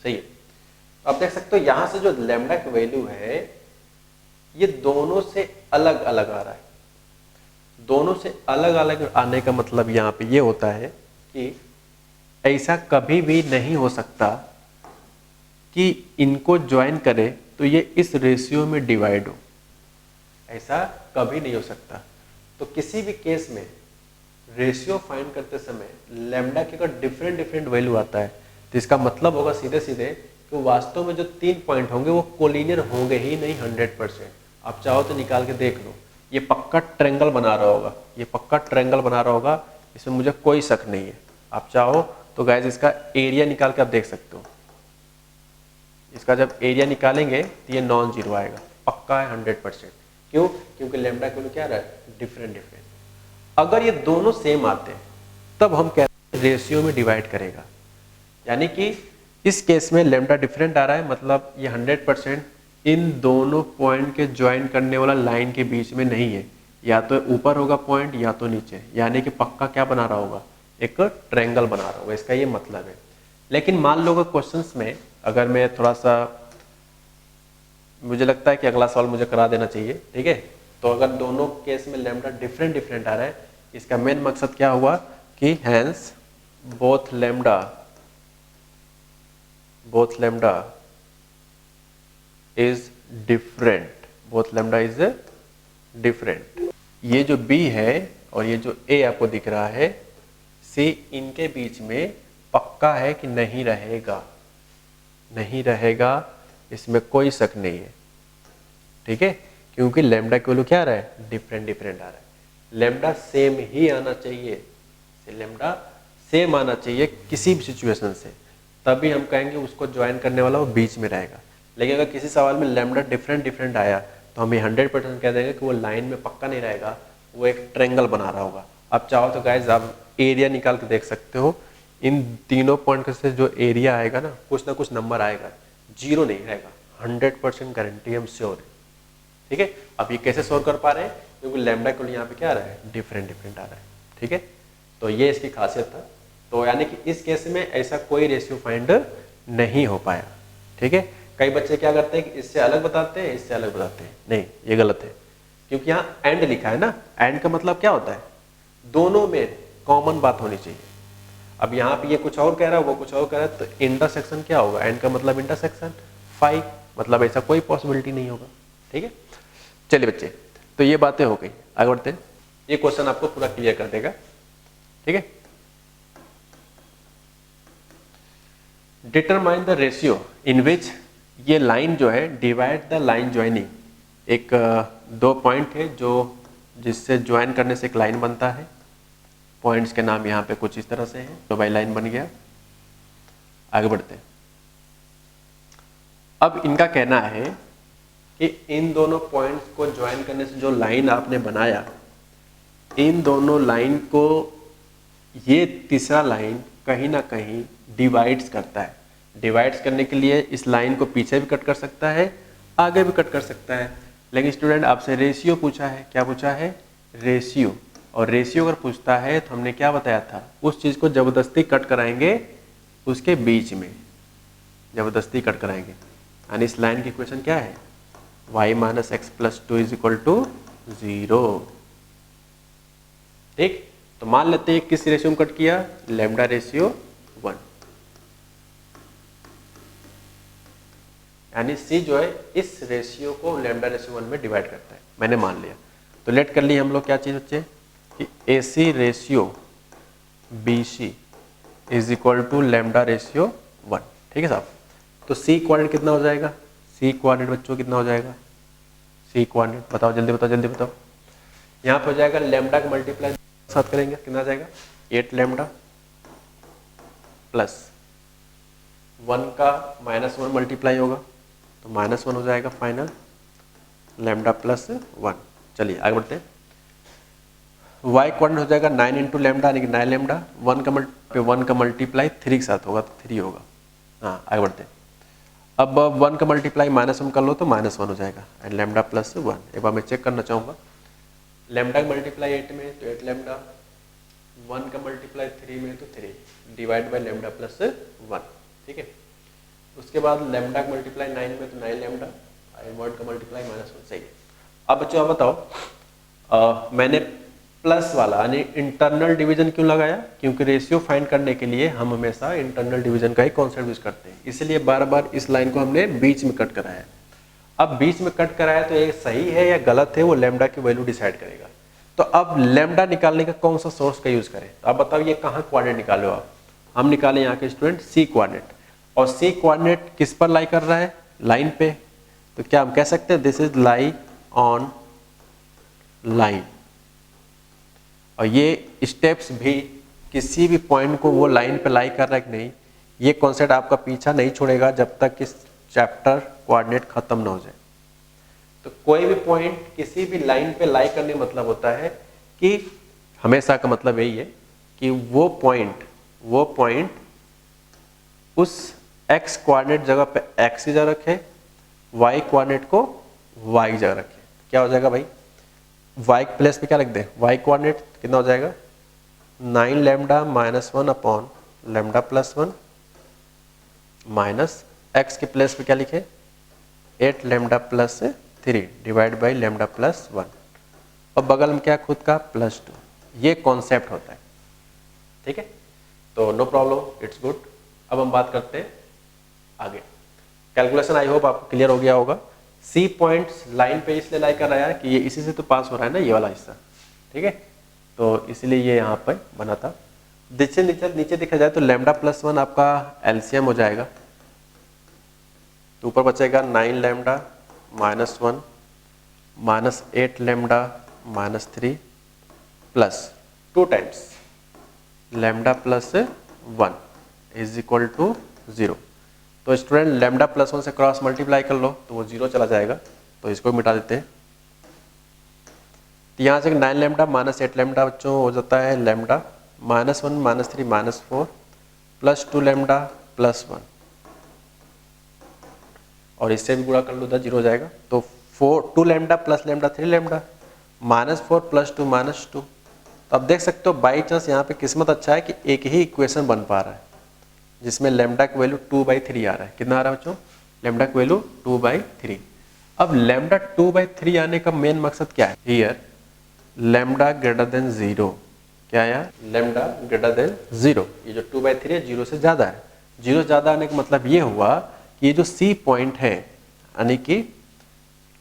सही है। तो आप देख सकते हो यहाँ से जो लैम्डा की वैल्यू है ये दोनों से अलग अलग आ रहा है। दोनों से अलग अलग आने का मतलब यहाँ पे ये होता है कि ऐसा कभी भी नहीं हो सकता कि इनको ज्वाइन करे तो ये इस रेशियो में डिवाइड हो, ऐसा कभी नहीं हो सकता। तो किसी भी केस में रेशियो फाइंड करते समय लैम्डा की अगर डिफरेंट वैल्यू आता है तो इसका मतलब होगा सीधे सीधे कि वास्तव में जो 3 पॉइंट होंगे वो कोलिनियर होंगे ही नहीं 100%। आप चाहो तो निकाल के देख लो, ये पक्का ट्रायंगल बना रहा होगा, ये पक्का ट्रायंगल बना रहा होगा, इसमें मुझे कोई शक नहीं है। आप चाहो तो गाइस इसका एरिया निकाल के आप देख सकते हो। इसका जब एरिया निकालेंगे तो ये नॉन जीरो आएगा, पक्का है 100%। क्यों? क्योंकि लैम्डा का वैल्यू क्या रहा है, डिफरेंट। अगर ये दोनों सेम आते हैं तब हम कहते हैं रेशियो में डिवाइड करेगा। यानी कि इस केस में लैम्डा डिफरेंट आ रहा है, मतलब ये 100% इन दोनों पॉइंट के ज्वाइन करने वाला लाइन के बीच में नहीं है, या तो ऊपर होगा पॉइंट या तो नीचे। यानी कि पक्का क्या बना रहा होगा, एक ट्रायंगल बना रहा होगा, इसका ये मतलब है। लेकिन मान लो क्वेश्चंस में अगर मैं थोड़ा सा, मुझे लगता है कि अगला सवाल मुझे करा देना चाहिए। ठीक है, तो अगर दोनों केस में लैम्डा डिफरेंट आ रहा है, इसका मेन मकसद क्या हुआ कि hence both lambda is different, both lambda is different. ये जो b है और ये जो a आपको दिख रहा है, c इनके बीच में पक्का है कि नहीं रहेगा, इसमें कोई शक नहीं है। ठीक है, क्योंकि लैम्डा की वैल्यू क्या आ रहा है, डिफरेंट आ रहा है। लैम्डा सेम ही आना चाहिए, लैम्डा सेम आना चाहिए किसी भी सिचुएशन से, तभी हम कहेंगे उसको ज्वाइन करने वाला वो बीच में रहेगा। लेकिन अगर किसी सवाल में लैम्डा डिफरेंट आया तो हम ये 100% कह देंगे कि वो लाइन में पक्का नहीं रहेगा, वो एक ट्रायंगल बना रहा होगा। अब चाहो तो गाइज आप एरिया निकाल के देख सकते हो, इन तीनों पॉइंट से जो एरिया आएगा ना कुछ नंबर आएगा, जीरो नहीं रहेगा, 100% गारंटी, हम श्योर है। ठीक है, अब ये कैसे सोल्व कर पा रहे हैं, क्योंकि लैम्डा को यहाँ पे क्या आ रहा है, डिफरेंट आ रहा है। ठीक है, तो ये इसकी खासियत था। तो यानी कि इस केस में ऐसा कोई रेशियो फाइंड नहीं हो पाया। ठीक है, कई बच्चे क्या करते हैं कि इससे अलग बताते हैं, इससे अलग बताते हैं, नहीं ये गलत है, क्योंकि यहाँ एंड लिखा है ना, एंड का मतलब क्या होता है, दोनों में कॉमन बात होनी चाहिए। अब यहाँ पे ये कुछ और कह रहा है, वो कुछ और कह रहा है, तो इंटरसेक्शन क्या होगा, एंड का मतलब इंटरसेक्शन, 5 मतलब ऐसा कोई पॉसिबिलिटी नहीं होगा। ठीक है, चलिए बच्चे, तो ये बातें हो गई, आगे बढ़ते हैं। ये क्वेश्चन आपको पूरा क्लियर कर देगा। ठीक है, डिटरमाइन द रेशियो इन विच, ये लाइन जो है डिवाइड द लाइन ज्वाइनिंग, एक दो पॉइंट है जो जिससे ज्वाइन करने से एक लाइन बनता है। पॉइंट्स के नाम यहाँ पे कुछ इस तरह से हैं, तो भाई लाइन बन गया। आगे बढ़ते हैं। अब इनका कहना है कि इन दोनों पॉइंट्स को ज्वाइन करने से जो लाइन आपने बनाया, इन दोनों लाइन को ये तीसरा लाइन कहीं ना कहीं डिवाइड्स करता है। डिवाइड्स करने के लिए इस लाइन को पीछे भी कट कर सकता है, आगे भी कट कर सकता है। लेकिन स्टूडेंट आपसे रेशियो पूछा है, क्या पूछा है, रेशियो। और रेशियो अगर पूछता है तो हमने क्या बताया था, उस चीज को जबरदस्ती कट कराएंगे उसके बीच में, जबरदस्ती कट कराएंगे। यानी इस लाइन की इक्वेशन क्या है, y minus X plus 2 is equal to 0। ठीक, तो मान लेते हैं किस रेशियो में कट किया, लैम्डा रेशियो 1, यानी c जो है इस रेशियो को लैम्डा रेशियो 1 में डिवाइड करता है, मैंने मान लिया। तो लेट कर लिए हम लोग क्या चीज बच्चे कि AC ratio BC is equal to lambda ratio 1। ठीक है साहब, तो C कोऑर्डिनेट कितना हो जाएगा, C कोऑर्डिनेट बच्चों कितना हो जाएगा, C कोऑर्डिनेट बताओ, जल्दी बताओ जल्दी बताओ। यहाँ पे हो जाएगा लैम्डा का मल्टीप्लाई साथ करेंगे, कितना आ जाएगा, 8 लैम्डा प्लस 1 का -1 मल्टीप्लाई होगा, तो -1 हो जाएगा फाइनल, लैम्डा प्लस 1। चलिए आगे बढ़ते हैं। y कोऑर्डिनेट हो जाएगा 9 इंटू लैम्डा, यानी कि 9 लैम्डा, 1 का मल्टीप्लाई 3 के साथ होगा तो 3 होगा। हाँ आगे बढ़ते हैं। अब 1 का मल्टीप्लाई -1 कर लो तो -1 हो जाएगा, एंड लैम्डा प्लस 1। एक बार मैं चेक करना चाहूँगा, लैम्डा का मल्टीप्लाई 8 में तो 8 लैम्डा, 1 का मल्टीप्लाई 3 में तो 3, डिवाइड बाई लैम्डा प्लस 1। ठीक है, उसके बाद लैम्डा का मल्टीप्लाई 9 में तो 9 लैम्डा, 1 का मल्टीप्लाई -1, सही है। अब बच्चों आप बताओ, मैंने प्लस वाला यानी इंटरनल डिवीजन क्यों लगाया, क्योंकि रेशियो फाइंड करने के लिए हम हमेशा इंटरनल डिवीजन का ही कॉन्सेप्ट यूज करते हैं, इसलिए बार बार इस लाइन को हमने बीच में कट कराया। अब बीच में कट कराया तो ये सही है या गलत है वो लैम्डा की वैल्यू डिसाइड करेगा। तो अब लैम्डा निकालने का कौन सा सोर्स का यूज करें, तो आप बताओ ये कहाँ कोऑर्डिनेट निकाले हो आप, हम निकाले यहाँ के स्टूडेंट C कोऑर्डिनेट, और C कोऑर्डिनेट किस पर लाई कर रहा है, लाइन पे, तो क्या हम कह सकते हैं this is lie on line. और ये स्टेप्स भी किसी भी पॉइंट को वो लाइन पे लाई कर रहा है कि नहीं, ये कॉन्सेप्ट आपका पीछा नहीं छोड़ेगा जब तक इस चैप्टर कोऑर्डिनेट खत्म ना हो जाए। तो कोई भी पॉइंट किसी भी लाइन पे लाई करने का मतलब होता है कि हमेशा का मतलब यही है कि वो पॉइंट उस x कोऑर्डिनेट जगह पे x की जगह रखे, y कोऑर्डिनेट को y जगह रखे। क्या हो जाएगा भाई, y प्लेस पे क्या रख दे, y कोऑर्डिनेट कितना हो जाएगा, 9 lambda -1 upon lambda plus 1 minus x के प्लेस पे क्या लिखे, 8 lambda plus 3 divide by lambda plus 1, और बगल में क्या खुद का +2। ये कॉन्सेप्ट होता है। ठीक है, तो नो प्रॉब्लम, इट्स गुड। अब हम बात करते हैं आगे। कैलकुलेशन आई होप आपको क्लियर हो गया होगा। C पॉइंट्स लाइन पे इसलिए लाई कर रहा है कि ये इसी से तो पास हो रहा है ना, ये वाला हिस्सा। ठीक है, तो इसलिए ये यहाँ पर बना था। नीचे देखा जाए तो लैम्डा प्लस 1 आपका एलसीएम हो जाएगा, तो ऊपर बचेगा 9 lambda -1 minus 8 lambda -3 plus 2 times lambda plus 1 is equal to 0। तो स्टूडेंट लैम्डा प्लस 1 से क्रॉस मल्टीप्लाई कर लो तो वो 0 चला जाएगा, तो इसको मिटा देते हैं। तो यहाँ से 9 लैम्डा माइनस 8 लैम्डा बच्चों हो जाता है लैम्डा -1 -3 -4 प्लस 2 लैम्डा प्लस 1, और इससे भी गुणा कर लो 10 जीरो हो जाएगा। तो 2 lambda plus lambda 3 lambda -4 plus 2 -2। तो अब देख सकते हो बाई चांस यहाँ पे किस्मत अच्छा है कि एक ही इक्वेशन बन पा रहा है जिसमें लैम्डा की वैल्यू 2/3 आ रहा है। कितना आ रहा है बच्चों? लैम्डा की वैल्यू 2/3। अब लैम्डा 2/3 आने का मेन मकसद क्या है? Here lambda greater than 0। क्या आया? Lambda greater than 0। ये जो 2/3 है 0 से ज्यादा है। 0 से ज्यादा आने का मतलब ये हुआ कि ये जो C पॉइंट है यानी कि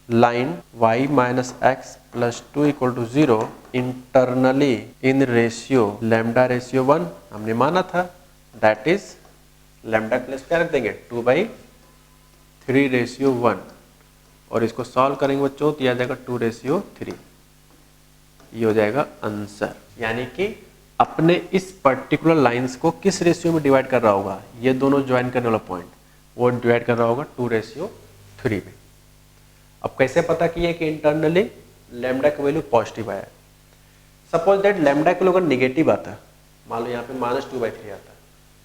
line y minus X plus 2 equal to 0 internally in ratio lambda ratio 1 हमने माना था, दैट इज लैम्डा प्लस क्या रख देंगे 2/3 रेशियो 1, और इसको सॉल्व करेंगे बच्चों तो यह आ जाएगा 2/3। ये हो जाएगा आंसर। यानी कि अपने इस पर्टिकुलर लाइंस को किस रेशियो में डिवाइड कर रहा होगा? ये दोनों ज्वाइन करने वाला पॉइंट वो डिवाइड कर रहा होगा 2/3 में। अब कैसे पता किया कि इंटरनली लैम्डा का वैल्यू पॉजिटिव आया? सपोज दैट लैम्डा का अगर निगेटिव आता, मान लो यहाँ पे -2/3 आता,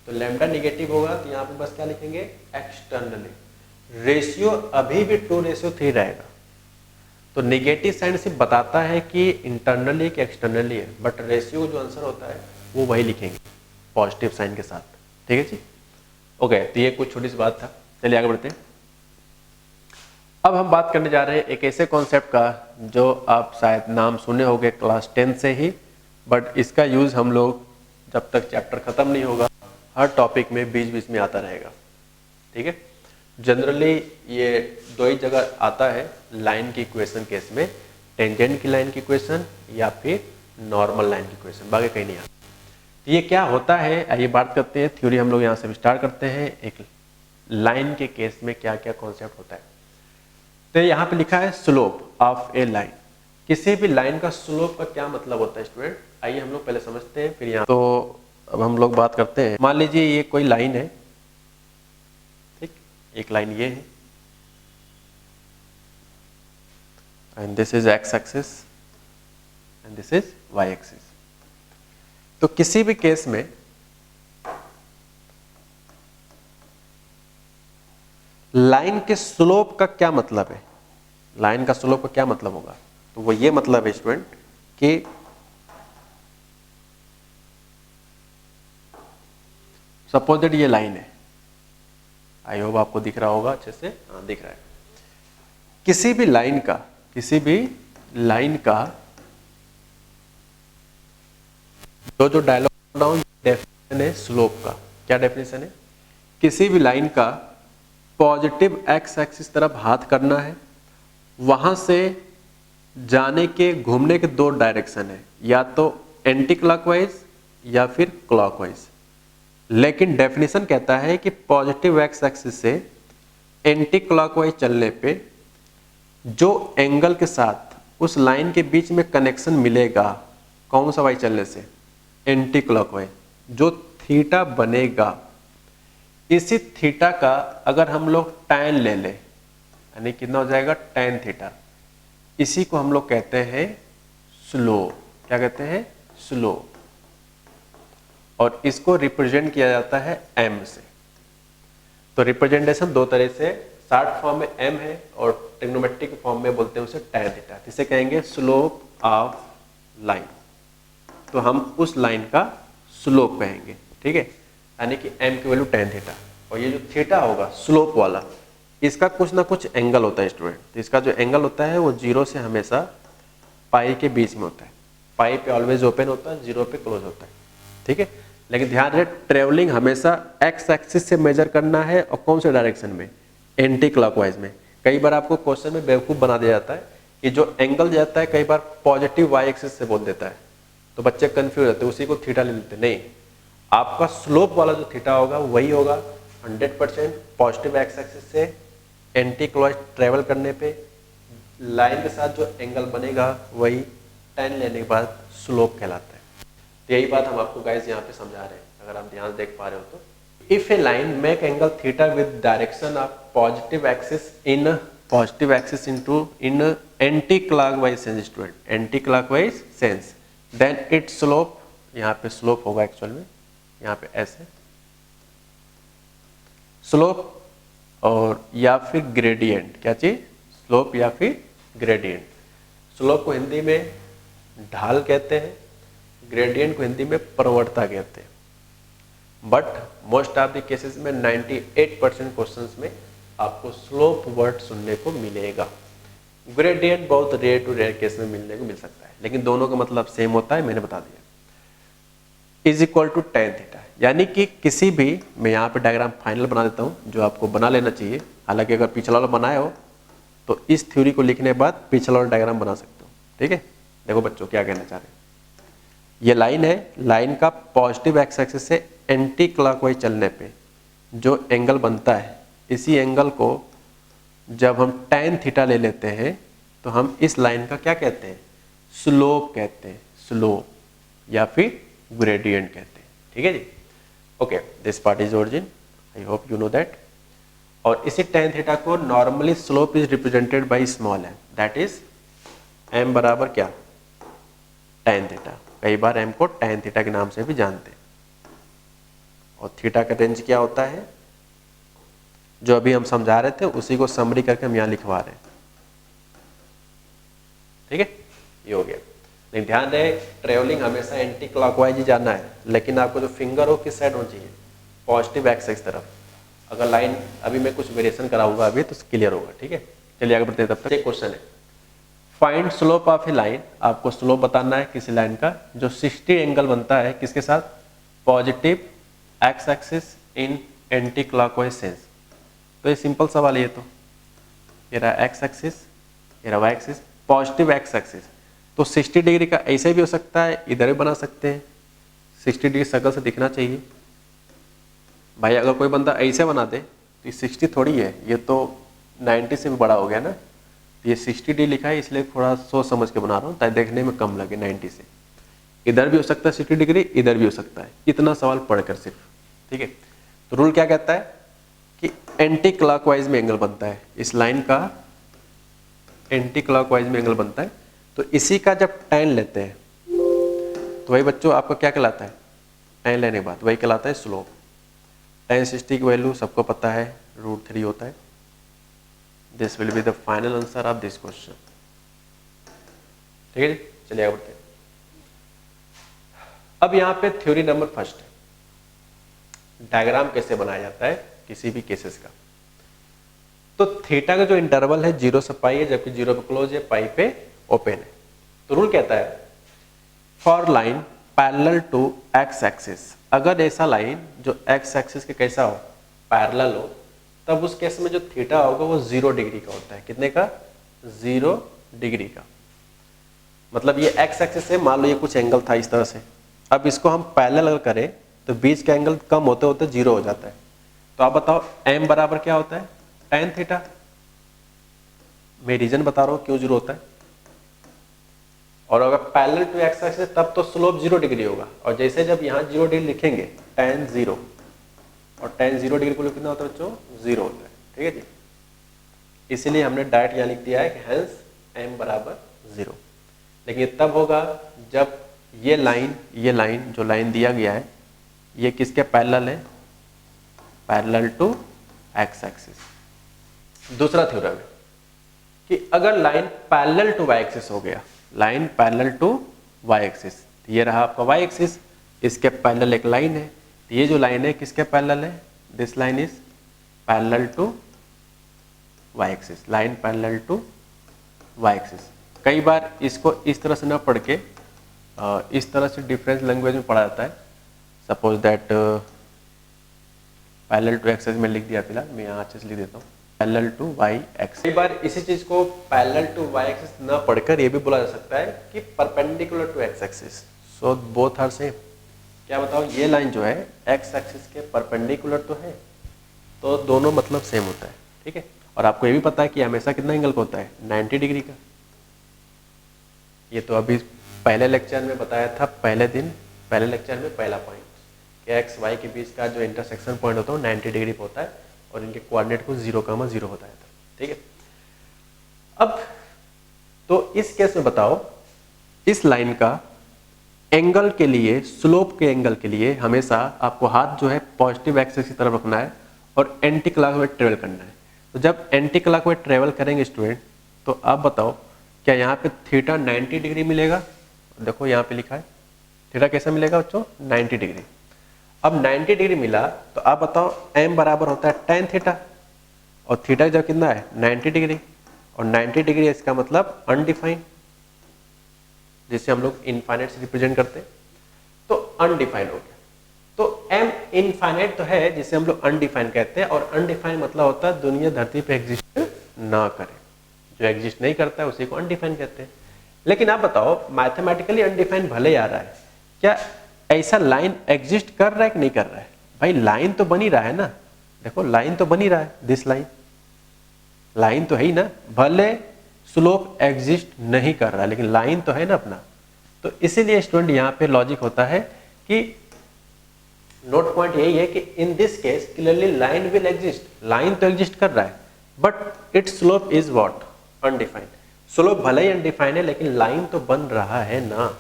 तो लैम्डा निगेटिव होगा तो यहाँ पे बस क्या लिखेंगे? एक्सटर्नली। रेशियो अभी भी 2/3 रहेगा, तो निगेटिव साइन सिर्फ बताता है कि इंटरनली कि एक्सटर्नली है, बट रेशियो जो आंसर होता है वो वही लिखेंगे पॉजिटिव साइन के साथ। ठीक है जी, ओके। तो ये कुछ छोटी सी बात था, चलिए आगे बढ़ते हैं। अब हम बात करने जा रहे हैं एक ऐसे कॉन्सेप्ट का जो आप शायद नाम सुने होंगे क्लास 10 से ही, बट इसका यूज हम लोग जब तक चैप्टर खत्म नहीं होगा हर टॉपिक में बीच बीच में आता रहेगा। ठीक है, जनरली ये दो ही जगह आता है लाइन की इक्वेशन केस में, टेंजेंट की लाइन की इक्वेशन या फिर नॉर्मल लाइन की इक्वेशन, बाकी कहीं नहीं आता। तो ये क्या होता है आइए बात करते हैं, थ्योरी हम लोग यहाँ से स्टार्ट करते हैं। एक लाइन के केस में क्या क्या कॉन्सेप्ट होता है, तो यहाँ पे लिखा है स्लोप ऑफ ए लाइन। किसी भी लाइन का स्लोप का क्या मतलब होता है स्टूडेंट, आइए हम लोग पहले समझते हैं फिर यहाँ। तो अब हम लोग बात करते हैं, मान लीजिए ये कोई लाइन है, ठीक, एक लाइन ये है and this is X axis and this is Y axis. तो किसी भी केस में लाइन के स्लोप का क्या मतलब है? लाइन का स्लोप का क्या मतलब होगा? तो वो ये मतलब है स्टूडेंट कि सपोज दैट ये लाइन है, आई होप आपको दिख रहा होगा अच्छे से, हाँ दिख रहा है। किसी भी लाइन का जो डायलॉग डाउन डेफिनेशन है स्लोप का, क्या डेफिनेशन है? किसी भी लाइन का पॉजिटिव एक्स एक्सिस तरफ हाथ करना है, वहां से जाने के घूमने के दो डायरेक्शन है, या तो एंटी क्लॉकवाइज या फिर क्लॉकवाइज। लेकिन डेफिनेशन कहता है कि पॉजिटिव एक्स एक्सिस से एंटी क्लॉकवाइज चलने पे जो एंगल के साथ उस लाइन के बीच में कनेक्शन मिलेगा, कौन सा वाई चलने से? Anti clockwise. जो थीटा बनेगा, इसी थीटा का अगर हम लोग tan ले लें, यानी कितना हो जाएगा tan थीटा, इसी को हम लोग कहते हैं स्लोप। क्या कहते हैं? स्लोप। और इसको रिप्रेजेंट किया जाता है m से। तो रिप्रेजेंटेशन दो तरह से, शॉर्ट फॉर्म में m है और ट्रिग्नोमेट्रिक फॉर्म में बोलते हैं उसे tan थीटा, जिसे कहेंगे स्लोप ऑफ लाइन। तो हम उस लाइन का स्लोप कहेंगे, ठीक है, यानी कि m की वैल्यू tan थीटा, और ये जो थीटा होगा स्लोप वाला, इसका कुछ ना कुछ एंगल होता है स्टूडेंट। तो इसका जो एंगल होता है वो 0 से हमेशा पाई के बीच में होता है। पाई पे ऑलवेज ओपन होता है, 0 पे क्लोज होता है, ठीक है। लेकिन ध्यान रहे, ट्रेवलिंग हमेशा एक्स एक्सिस से मेजर करना है, और कौन से डायरेक्शन में? एंटी क्लॉकवाइज में। कई बार आपको क्वेश्चन में बेवकूफ बना दिया जाता है कि जो एंगल जाता है कई बार पॉजिटिव वाई एक्सिस से बोल देता है, तो बच्चे कंफ्यूज होते हैं, उसी को थीटा ले लेते। नहीं, आपका स्लोप वाला जो थीटा होगा वही होगा 100% पॉजिटिव एक्स एक्सिस से एंटी क्लॉकवाइज ट्रेवल करने पे लाइन के साथ जो एंगल बनेगा वही tan लेने के बाद स्लोप कहलाता है। तो यही बात हम आपको गाइस यहाँ पे समझा रहे हैं, अगर आप ध्यान देख पा रहे हो तो। If a line make angle theta with direction of positive axis in anti clockwise sense student, anti clockwise sense, then its slope, यहाँ पे स्लोप होगा एक्चुअल में, यहाँ पे ऐसे स्लोप और या फिर ग्रेडियंट, क्या चीज, स्लोप या फिर ग्रेडियंट। स्लोप को हिंदी में ढाल कहते हैं, ग्रेडियंट को हिंदी में प्रवणता कहते हैं। But most of the cases में 98% क्वेश्चंस में आपको स्लोप वर्ड सुनने को मिलेगा। ग्रेडियंट बहुत रेयर टू रेयर केस में मिलने को मिल सकता है, लेकिन दोनों का मतलब सेम होता है, मैंने बता दिया। Is equal to tan theta, यानी कि किसी भी, मैं यहाँ पे डायग्राम फाइनल बना देता हूँ जो आपको बना लेना चाहिए। हालांकि अगर पिछला वाला बनाए हो तो इस थ्योरी को लिखने के बाद पिछला वाला डायग्राम बना सकते हो, ठीक है। देखो बच्चों क्या कहना चाह रहे हैं, ये लाइन है, लाइन का पॉजिटिव एक्स एक्सिस से एंटी क्लॉकवाइज चलने पे जो एंगल बनता है, इसी एंगल को जब हम tan थीटा ले लेते हैं तो हम इस लाइन का क्या कहते हैं, स्लोप कहते हैं, स्लोप या फिर ग्रेडियंट कहते हैं, ठीक है जी। Okay, this part is origin, I hope you know that. और इसी tan थीटा को normally slope is represented by small m, that is m बराबर क्या, tan थीटा। कई बार m को tan थीटा के नाम से भी जानते हैं। और थीटा का रेंज क्या होता है, जो अभी हम समझा रहे थे उसी को समरी करके हम यहाँ लिखवा रहे हैं, ठीक है। ये हो गया। लेकिन ध्यान रहे, ट्रेवलिंग हमेशा एंटी क्लॉकवाइज ही जाना है, लेकिन आपको जो फिंगर हो किस साइड होना चाहिए, पॉजिटिव एक्सिस तरफ। अगर लाइन, अभी मैं कुछ वेरिएशन कराऊंगा अभी तो क्लियर होगा, ठीक है। चलिए आगे बढ़ते हैं। तब तक एक क्वेश्चन है, find slope of A line. आपको स्लोप बताना है किसी लाइन का जो 60 एंगल बनता है किसके साथ, positive X axis in anti clockwise sense. तो ये सिंपल सवाल है, ये तो ये रहा एक्स एक्सिस, ये रहा Y axis, positive X axis. तो 60 डिग्री का ऐसे भी हो सकता है, इधर भी बना सकते हैं। 60 डिग्री शक्ल से दिखना चाहिए भाई। अगर कोई बंदा ऐसे बना दे तो ये 60 थोड़ी है, ये तो 90 से भी बड़ा हो गया ना। ये 60 डिग्री लिखा है इसलिए थोड़ा सोच समझ के बना रहा हूँ ताकि देखने में कम लगे 90 से। इधर भी हो सकता है 60 डिग्री, इधर भी हो सकता है, इतना सवाल पढ़कर सिर्फ, ठीक है। तो रूल क्या कहता है कि एंटी क्लॉकवाइज में एंगल बनता है, इस लाइन का एंटी क्लॉकवाइज में एंगल बनता है। तो इसी का जब tan लेते हैं तो वही बच्चों आपका क्या कहलाता है, tan लेने के बाद वही कहलाता है स्लोप। tan 60 की वैल्यू सबको पता है, √3 होता है। This will be the final answer of this question, ठीक है। चलिए आगे बढ़ते हैं। अब यहाँ पे थ्योरी नंबर फर्स्ट है, डायग्राम कैसे बनाया जाता है किसी भी केसेस का। तो थीटा का जो इंटरवल है 0 से पाई है, जबकि 0 पे क्लोज है, पाई पे ओपन है। तो रूल कहता है for line parallel to X axis, अगर ऐसा लाइन जो एक्स एक्सिस के कैसा हो, पैरेलल हो, तब उस केस में जो थीटा होगा वो 0 डिग्री का होता है। कितने का, 0 डिग्री का। मतलब ये एक्स एक्सिस है, मान लो ये कुछ एंगल था इस तरह से, अब इसको हम पैरेलल अगर करें तो बीच का एंगल कम होते होते 0 हो जाता है। तो आप बताओ m बराबर क्या होता है, tan थीटा। मैं रीजन बता रहा हूं क्यों 0 होता है। और अगर पैरेलल टू एक्स एक्सिस तब तो स्लोप 0 डिग्री होगा, और जैसे जब यहाँ 0 डिग्री लिखेंगे tan 0, और tan 0 डिग्री को कितना होता है बच्चों, 0 होता है, ठीक है जी। इसीलिए हमने डायरेक्ट यहाँ लिख दिया है कि हेंस m बराबर 0। लेकिन ये तब होगा जब ये लाइन जो लाइन दिया गया है ये किसके पैरेलल है, पैरेलल टू एक्स एक्सिस। दूसरा थ्योरम है कि अगर line parallel to Y axis हो गया, line parallel to Y axis, ये रहा आपका वाई एक्सिस, इसके पैरेलल एक लाइन है, तो ये जो लाइन है किसके पैरेलल है, this line is parallel to Y axis, line parallel to Y axis. कई बार इसको इस तरह से ना पढ़ के इस तरह से डिफरेंस लैंग्वेज में पढ़ा जाता है। Suppose that parallel to axis में लिख दिया, फिलहाल मैं यहाँ अच्छे से लिख देता हूँ पैरेलल टू वाई एक्सिस। कई बार इसी चीज को पैरेलल टू वाई एक्सिस न पढ़कर ये भी बोला जा सकता है कि perpendicular to X axis, so both are same. क्या बताओ, ये लाइन जो है एक्स एक्सिस के परपेंडिकुलर तो है, तो दोनों मतलब सेम होता है, ठीक है। और आपको ये भी पता है कि हमेशा कितना एंगल का होता है, 90 डिग्री का। ये तो अभी पहले लेक्चर में बताया था, पहले लेक्चर में पहला पॉइंट कि एक्स वाई के बीच का जो इंटरसेक्शन पॉइंट होता है 90 डिग्री पे होता है, और इनके कोऑर्डिनेट को 0,0 बताया था, ठीक है। अब तो इस केस में बताओ, इस लाइन का एंगल के लिए, स्लोप के एंगल के लिए हमेशा आपको हाथ जो है पॉजिटिव एक्सिस की तरफ रखना है और एंटी क्लॉकवाइज ट्रेवल करना है। तो जब एंटी क्लॉकवाइज ट्रेवल करेंगे स्टूडेंट, तो आप बताओ क्या यहाँ पे थीटा 90 डिग्री मिलेगा? देखो यहाँ पे लिखा है थीटा कैसा मिलेगा बच्चों, 90 डिग्री। अब 90 डिग्री मिला तो आप बताओ m बराबर होता है tan थीटा, और थीटा जब कितना है 90 डिग्री, और 90 डिग्री इसका मतलब अनडिफाइंड, जिसे हम लोग इनफाइनाइट से रिप्रेजेंट करते हैं, तो अनडिफाइंड हो गया। तो m इनफाइनाइट तो है जिसे हम लोग अनडिफाइंड कहते हैं, और अनडिफाइंड मतलब होता है दुनिया धरती पे एग्जिस्ट ना करे, जो एग्जिस्ट नहीं करता है उसी को अनडिफाइंड कहते हैं। लेकिन आप बताओ मैथमेटिकली अनडिफाइंड भले आ रहा है, क्या ऐसा लाइन एग्जिस्ट कर रहा है कि नहीं कर रहा है? भाई लाइन तो बन ही रहा है ना, देखो लाइन तो बन ही रहा है, दिस लाइन तो है ही ना, भले स्लोप एग्जिस्ट नहीं कर रहा है लेकिन लाइन तो है ना अपना। तो इसीलिए स्टूडेंट यहाँ पे लॉजिक होता है कि नोट पॉइंट यही है कि in this case clearly line will exist, line तो एग्जिस्ट कर रहा है but it's slope is what, undefined. Slope भले ही अनडिफाइंड है लेकिन लाइन तो बन रहा है ना,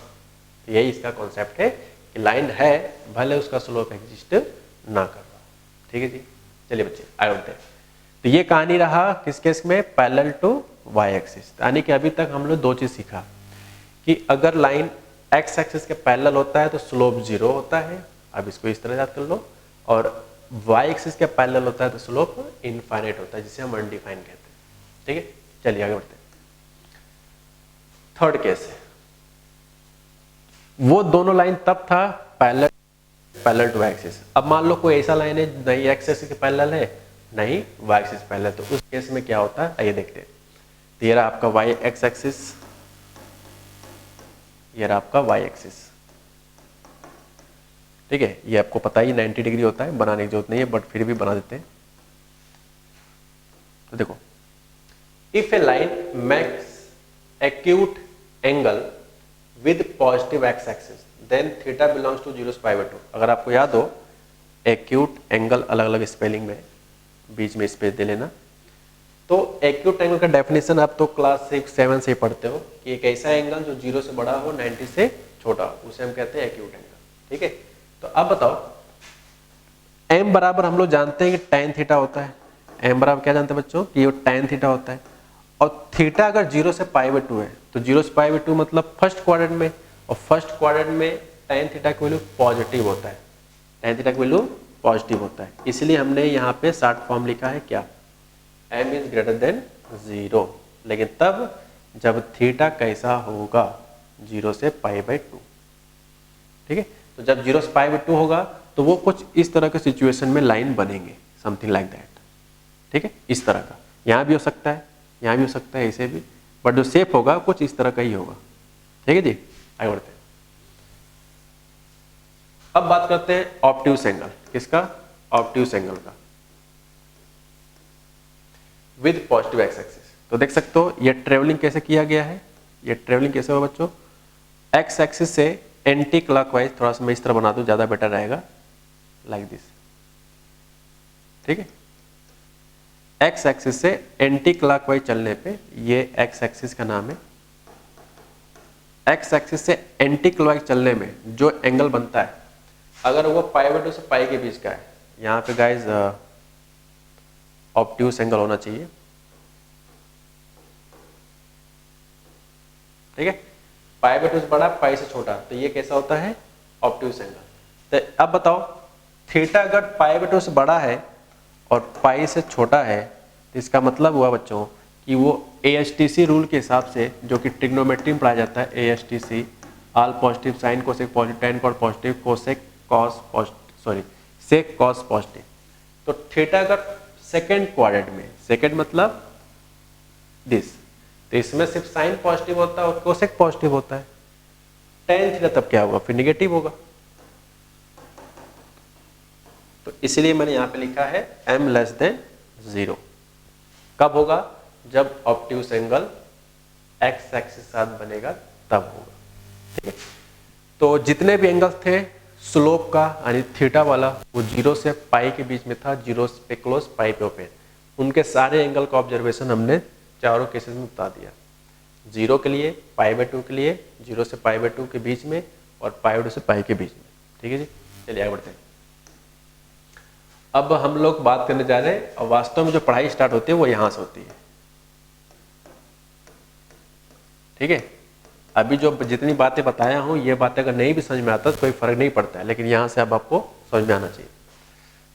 यही इसका कॉन्सेप्ट है कि लाइन है भले उसका स्लोप एग्जिस्ट ना कर रहा। ठीक है जी, चलिए बच्चे आगे बढ़ते हैं। तो ये कहानी रहा किस केस में, पैरेलल टू वाई एक्सिस। यानी कि अभी तक हम लोग दो चीज सीखा कि अगर लाइन एक्स एक्सिस के पैरेलल होता है तो स्लोप 0 होता है, अब इसको इस तरह याद कर लो, और वाई एक्सिस के पैरेलल होता है तो स्लोप इनफाइनाइट होता है जिसे हम अनडिफाइंड कहते हैं। ठीक है, चलिए आगे बढ़ते हैं। थर्ड केस है, वो दोनों लाइन तब था पैरेलल टू वाई एक्सिस। अब मान लो कोई ऐसा लाइन है नहीं एक्स एक्सिस के पैरेलल है नहीं वाई एक्सिस पैरेलल, तो उस केस में क्या होता है आइए देखते हैं। तो ये रहा आपका वाई एक्स एक्सिस, ये रहा आपका वाई एक्सिस। ठीक है, ये आपको पता ही 90 डिग्री होता है, बनाने की जरूरत नहीं है बट फिर भी बना देते हैं। तो देखो, if a line makes acute angle with positive X axis then theta belongs to 0/2। अगर आपको याद हो एक्यूट एंगल अलग अलग स्पेलिंग में, बीच में स्पेस दे लेना। तो एक्यूट एंगल का डेफिनेशन आप तो क्लास 6-7 से पढ़ते हो कि एक ऐसा एंगल जो 0 से बड़ा हो 90 से छोटा हो, उसे हम कहते हैं एक्यूट एंगल। ठीक है, तो अब बताओ m बराबर हम लोग जानते हैं कि tan थीटा होता है। m बराबर क्या जानते हैं बच्चों कि ये tan थीटा होता है, और थीटा अगर 0 से π/2 है तो 0 से π/2 मतलब फर्स्ट क्वाड्रेंट में, और फर्स्ट क्वाड्रेंट में tan थीटा का वैल्यू पॉजिटिव होता है, tan थीटा का वैल्यू पॉजिटिव होता है। इसलिए हमने यहाँ पे शॉर्ट फॉर्म लिखा है क्या, m इज ग्रेटर देन 0, लेकिन तब जब थीटा कैसा होगा 0 से π/2। ठीक है, तो जब 0 से π/2 होगा तो वो कुछ इस तरह के सिचुएशन में लाइन बनेंगे, समथिंग लाइक दैट। ठीक है, इस तरह का यहाँ भी हो सकता है, यहाँ भी हो सकता है, ऐसे भी, बट जो शेप होगा कुछ इस तरह का ही होगा। ठीक है जी, आगे बढ़ते हैं। अब बात करते हैं ऑब्ट्यूस एंगल, किसका, ऑब्ट्यूस एंगल का विद पॉजिटिव एक्स एक्सिस। तो देख सकते हो ये ट्रेवलिंग कैसे किया गया है, ये ट्रेवलिंग कैसे होगा बच्चों, एक्स एक्सिस से एंटी क्लॉकवाइज, थोड़ा सा मैं इस तरह बना दूं ज्यादा बेटर रहेगा, लाइक दिस। ठीक है, एक्स एक्सिस से एंटी क्लॉकवाइज चलने पे, ये एक्स एक्सिस का नाम है, एक्स एक्सिस से एंटी क्लॉकवाइज चलने में जो एंगल बनता है अगर वो π/2 से π के बीच का है, यहाँ पे गाइज ऑब्ट्यूस एंगल होना चाहिए। ठीक है, π/2 से बड़ा π से छोटा, तो ये कैसा होता है ऑब्ट्यूस एंगल। तो अब बताओ थीटा अगर π/2 से बड़ा है और π से छोटा है, तो इसका मतलब हुआ बच्चों कि वो ASTC रूल के हिसाब से, जो कि ट्रिग्नोमेट्री में पढ़ाया जाता है, ASTC all positive sine cosec positive tan cot positive cosec cos positive sec cos positive. तो थीटा अगर सेकेंड क्वाड्रेंट में, सेकेंड मतलब दिस, तो इसमें सिर्फ साइन पॉजिटिव होता है और कोसेक पॉजिटिव होता है, tan थीटा तब क्या होगा, फिर निगेटिव होगा। तो इसलिए मैंने यहां पे लिखा है m लेस देन 0। कब होगा, जब ऑब्ट्यूस एंगल x एक्सिस साथ बनेगा तब होगा। ठीक है, तो जितने भी एंगल्स थे स्लोप का यानी थीटा वाला, वो 0 से पाई के बीच में था, 0 पे क्लोज पाई पे ओपन, उनके सारे एंगल का ऑब्जर्वेशन हमने चारों केसेस में बता दिया। 0 के लिए, π/2 के लिए, 0 से π/2 के बीच में और π/2 से π के बीच में। ठीक है जी, चलिए आगे बढ़ते हैं। अब हम लोग बात करने जा रहे हैं और वास्तव में जो पढ़ाई स्टार्ट होती है वो यहाँ से होती है। ठीक है, अभी जो जितनी बातें बताया हूँ ये बातें अगर नहीं भी समझ में आता तो कोई फर्क नहीं पड़ता है, लेकिन यहाँ से अब आपको समझ में आना चाहिए।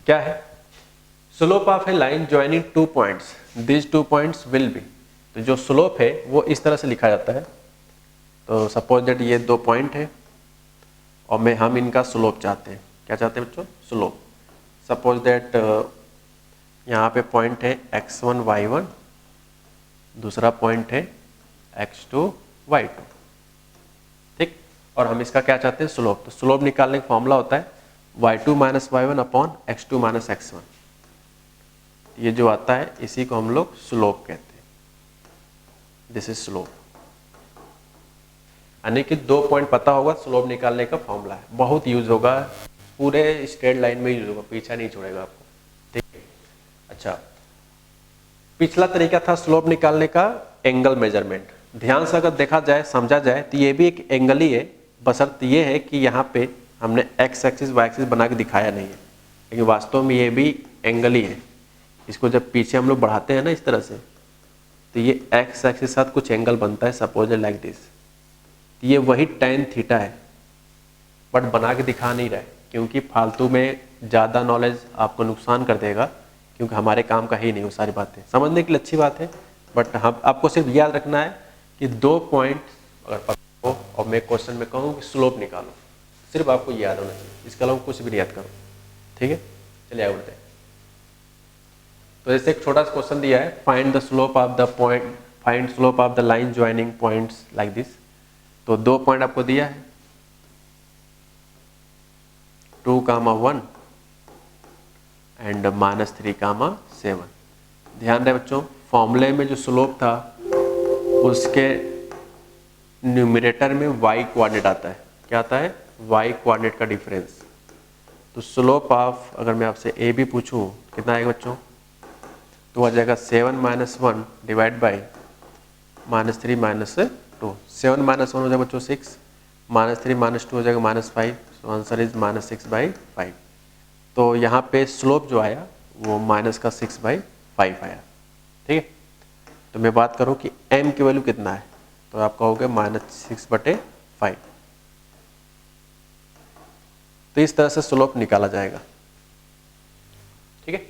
क्या है? Slope of A line joining 2 points, this 2 points will be. तो जो स्लोप है वो इस तरह से लिखा जाता है। तो सपोज दैट ये 2 पॉइंट है और हम इनका स्लोप चाहते हैं। क्या चाहते हैं बच्चों? स्लोप। सपोज दैट यहाँ पे पॉइंट है x1 y1, दूसरा पॉइंट है x2 y2। ठीक, और हम इसका क्या चाहते हैं? स्लोप। तो स्लोप निकालने का फॉर्मूला होता है y2 minus वाई1 upon x2 minus x1। ये जो आता है इसी को हम लोग स्लोप कहते हैं। This is slope. यानी कि 2 पॉइंट पता होगा, स्लोप निकालने का फॉर्मूला है, बहुत यूज होगा, पूरे स्ट्रेट लाइन में यूज होगा, पीछा नहीं छोड़ेगा आपको। ठीक है, अच्छा, पिछला तरीका था स्लोप निकालने का एंगल मेजरमेंट। ध्यान से अगर देखा जाए, समझा जाए तो ये भी एक एंगल ही है, बशर्ते ये है कि यहाँ पे हमने एक्स एक्सिस वाई एक्सिस बना के दिखाया नहीं है, लेकिन वास्तव में ये भी एंगल ही है। इसको जब पीछे हम लोग बढ़ाते हैं ना इस तरह से, तो ये एक्स एक्सिस के साथ कुछ एंगल बनता है, सपोज लाइक दिस। ये वही tan थीटा है, बट बना के दिखा नहीं रहा है क्योंकि फालतू में ज़्यादा नॉलेज आपको नुकसान कर देगा, क्योंकि हमारे काम का ही नहीं वो सारी बातें। समझने के लिए अच्छी बात है, बट हम आपको सिर्फ याद रखना है कि 2 पॉइंट अगर पता हो और मैं क्वेश्चन में कहूँ कि स्लोप निकालो, सिर्फ आपको याद होना चाहिए, इसके अलावा कुछ भी नहीं याद करो। ठीक है, चलिए आगे बढ़ते हैं। तो जैसे एक छोटा सा क्वेश्चन दिया है, find the slope of the point, find slope of the line joining points like this. तो 2 पॉइंट आपको दिया है 2,1 एंड -3,7। ध्यान रहे बच्चों, फॉर्मूले में जो स्लोप था उसके न्यूमरेटर में y कोऑर्डिनेट आता है। क्या आता है? y कोऑर्डिनेट का डिफरेंस। तो स्लोप ऑफ, अगर मैं आपसे a भी पूछूं कितना आएगा बच्चों, तो आ जाएगा 7 - 1 डिवाइड बाई -3 - 2। 7 - 1 हो जाएगा बच्चों 6, -3 - 2 हो जाएगा -5। So answer is -6/5। तो यहाँ पे स्लोप जो आया वो -6/5 आया। ठीक है, तो मैं बात करूँ कि m की वैल्यू कितना है, तो आप कहोगे -6/5। तो इस तरह से स्लोप निकाला जाएगा। ठीक है,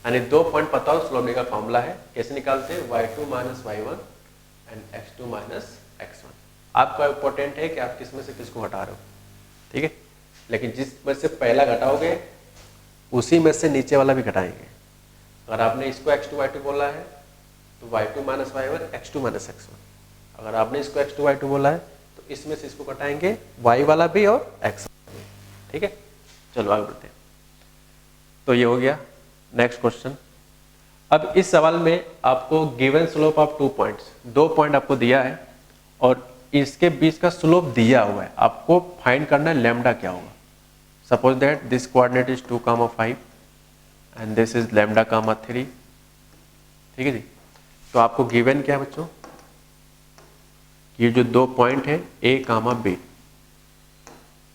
यानी 2 पॉइंट पता हो, स्लोप निकाल फॉर्मूला है। कैसे निकालते हैं? y2 minus y1 and x2 minus x1। आपका इंपॉर्टेंट है कि आप किस में से किसको घटा रहे हो। ठीक है, लेकिन जिस में से पहला घटाओगे उसी में से नीचे वाला भी घटाएंगे। अगर आपने इसको x2 y2 बोला है तो y2 minus y1 x2 minus x1। अगर आपने इसको x2 y2 बोला है तो इसमें से इसको घटाएंगे, y वाला भी और x वाला भी। ठीक है, चलो आगे बढ़ते हैं। तो ये हो गया। Next question. अब इस सवाल में आपको given slope of 2 points, 2 point आपको दिया है और इसके बीच का स्लोप दिया हुआ है। आपको फाइंड करना है लैम्डा क्या होगा। Suppose that this coordinate is 2,5 and this is λ,3। ठीक है जी, तो आपको गिवन क्या है बच्चों? ये जो 2 पॉइंट है A, B,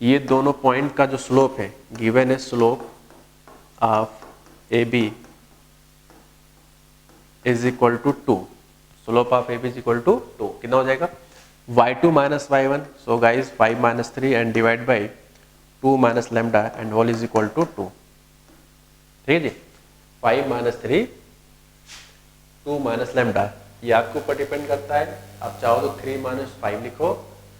ये दोनों पॉइंट का जो स्लोप है गिवन है, slope of AB is equal to 2। Slope of AB is equal to 2। कितना हो जाएगा? y2 minus y1, so guys 5 - 3 and divide by 2 minus lambda and whole is equal to 2। ठीक है जी, 5 - 3 2 माइनस लैम्डा, ये आपके ऊपर डिपेंड करता है। आप चाहो तो 3 - 5 लिखो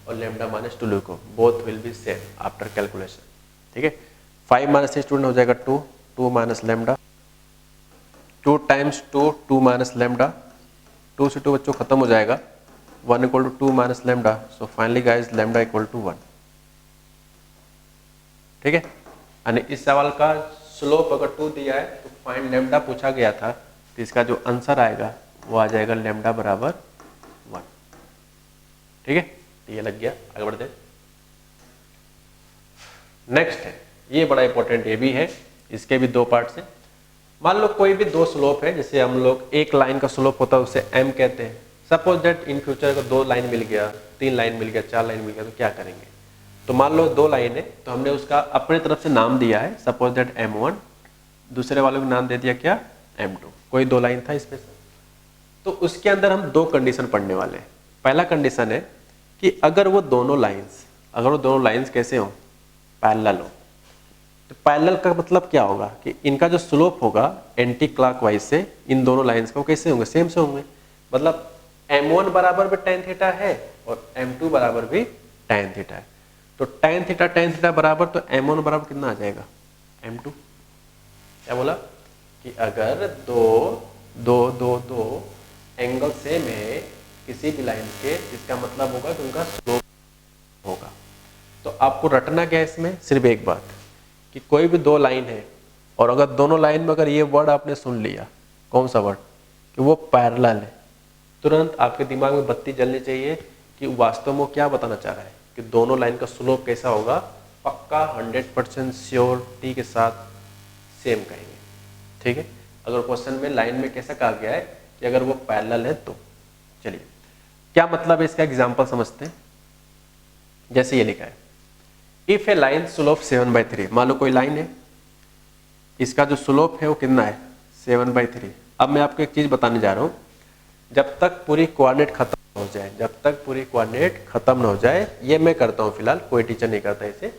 और लैम्डा - 2 लिखो, both will be same after calculation. ठीक है, 5 - 3 स्टूडेंट हो जाएगा 2, 2 minus lambda, 2 times 2, 2 minus lambda, 2 से 2 बच्चों खत्म हो जाएगा, 1 equal to 2 minus lambda. So finally guys lambda equal to 1। ठीक है, यानी इस सवाल का स्लोप अगर 2 दिया है तो फाइंड लैम्डा पूछा गया था, तो इसका जो आंसर आएगा वो आ जाएगा लैम्डा बराबर 1। ठीक है, तो ये लग गया। आगे बढ़ते हैं। नेक्स्ट है, ये बड़ा इंपॉर्टेंट ये भी है, इसके भी 2 पार्ट्स हैं। मान लो कोई भी 2 स्लोप है, जैसे हम लोग एक लाइन का स्लोप होता है उसे m कहते हैं, सपोज दैट इन फ्यूचर अगर 2 लाइन मिल गया, 3 लाइन मिल गया, 4 लाइन मिल गया तो क्या करेंगे? तो मान लो 2 लाइन है तो हमने उसका अपने तरफ से नाम दिया है, सपोज दैट M1, दूसरे वाले को नाम दे दिया क्या? M2। कोई 2 लाइन था इसमें से, तो उसके अंदर हम 2 कंडीशन पढ़ने वाले हैं। पहला कंडीशन है कि अगर वो दोनों लाइंस कैसे हो? पैरेलल हो। तो पैरेलल का मतलब क्या होगा कि इनका जो स्लोप होगा एंटी क्लॉकवाइज से इन दोनों लाइंस का कैसे होंगे? सेम से होंगे। मतलब M1 बराबर भी tan थीटा है और M2 बराबर भी tan थीटा है। तो tan थीटा बराबर, तो M1 बराबर कितना आ जाएगा? M2। क्या बोला कि अगर दो एंगल सेम है किसी भी लाइन के, इसका मतलब होगा कि उनका स्लोप होगा। तो आपको रटना क्या है इसमें? सिर्फ एक बात कि कोई भी 2 लाइन है और अगर दोनों लाइन में अगर ये वर्ड आपने सुन लिया, कौन सा वर्ड? कि वो पैरेलल है, तुरंत आपके दिमाग में बत्ती जलनी चाहिए कि वास्तव में क्या बताना चाह रहा है कि दोनों लाइन का स्लोप कैसा होगा? पक्का 100% श्योरिटी के साथ सेम कहेंगे। ठीक है, अगर क्वेश्चन में लाइन में कैसा कहा गया है कि अगर वो पैरेलल है तो। चलिए क्या मतलब है इसका एग्जांपल समझते हैं। जैसे ये लिखा है, इफ ए लाइन स्लोप 7/3, मान लो कोई लाइन है, इसका जो स्लोप है वो कितना है? 7/3। अब मैं आपको एक चीज बताने जा रहा हूं, जब तक पूरी कोऑर्डिनेट खत्म न हो जाए, ये मैं करता हूं फिलहाल, कोई टीचर नहीं करता इसे,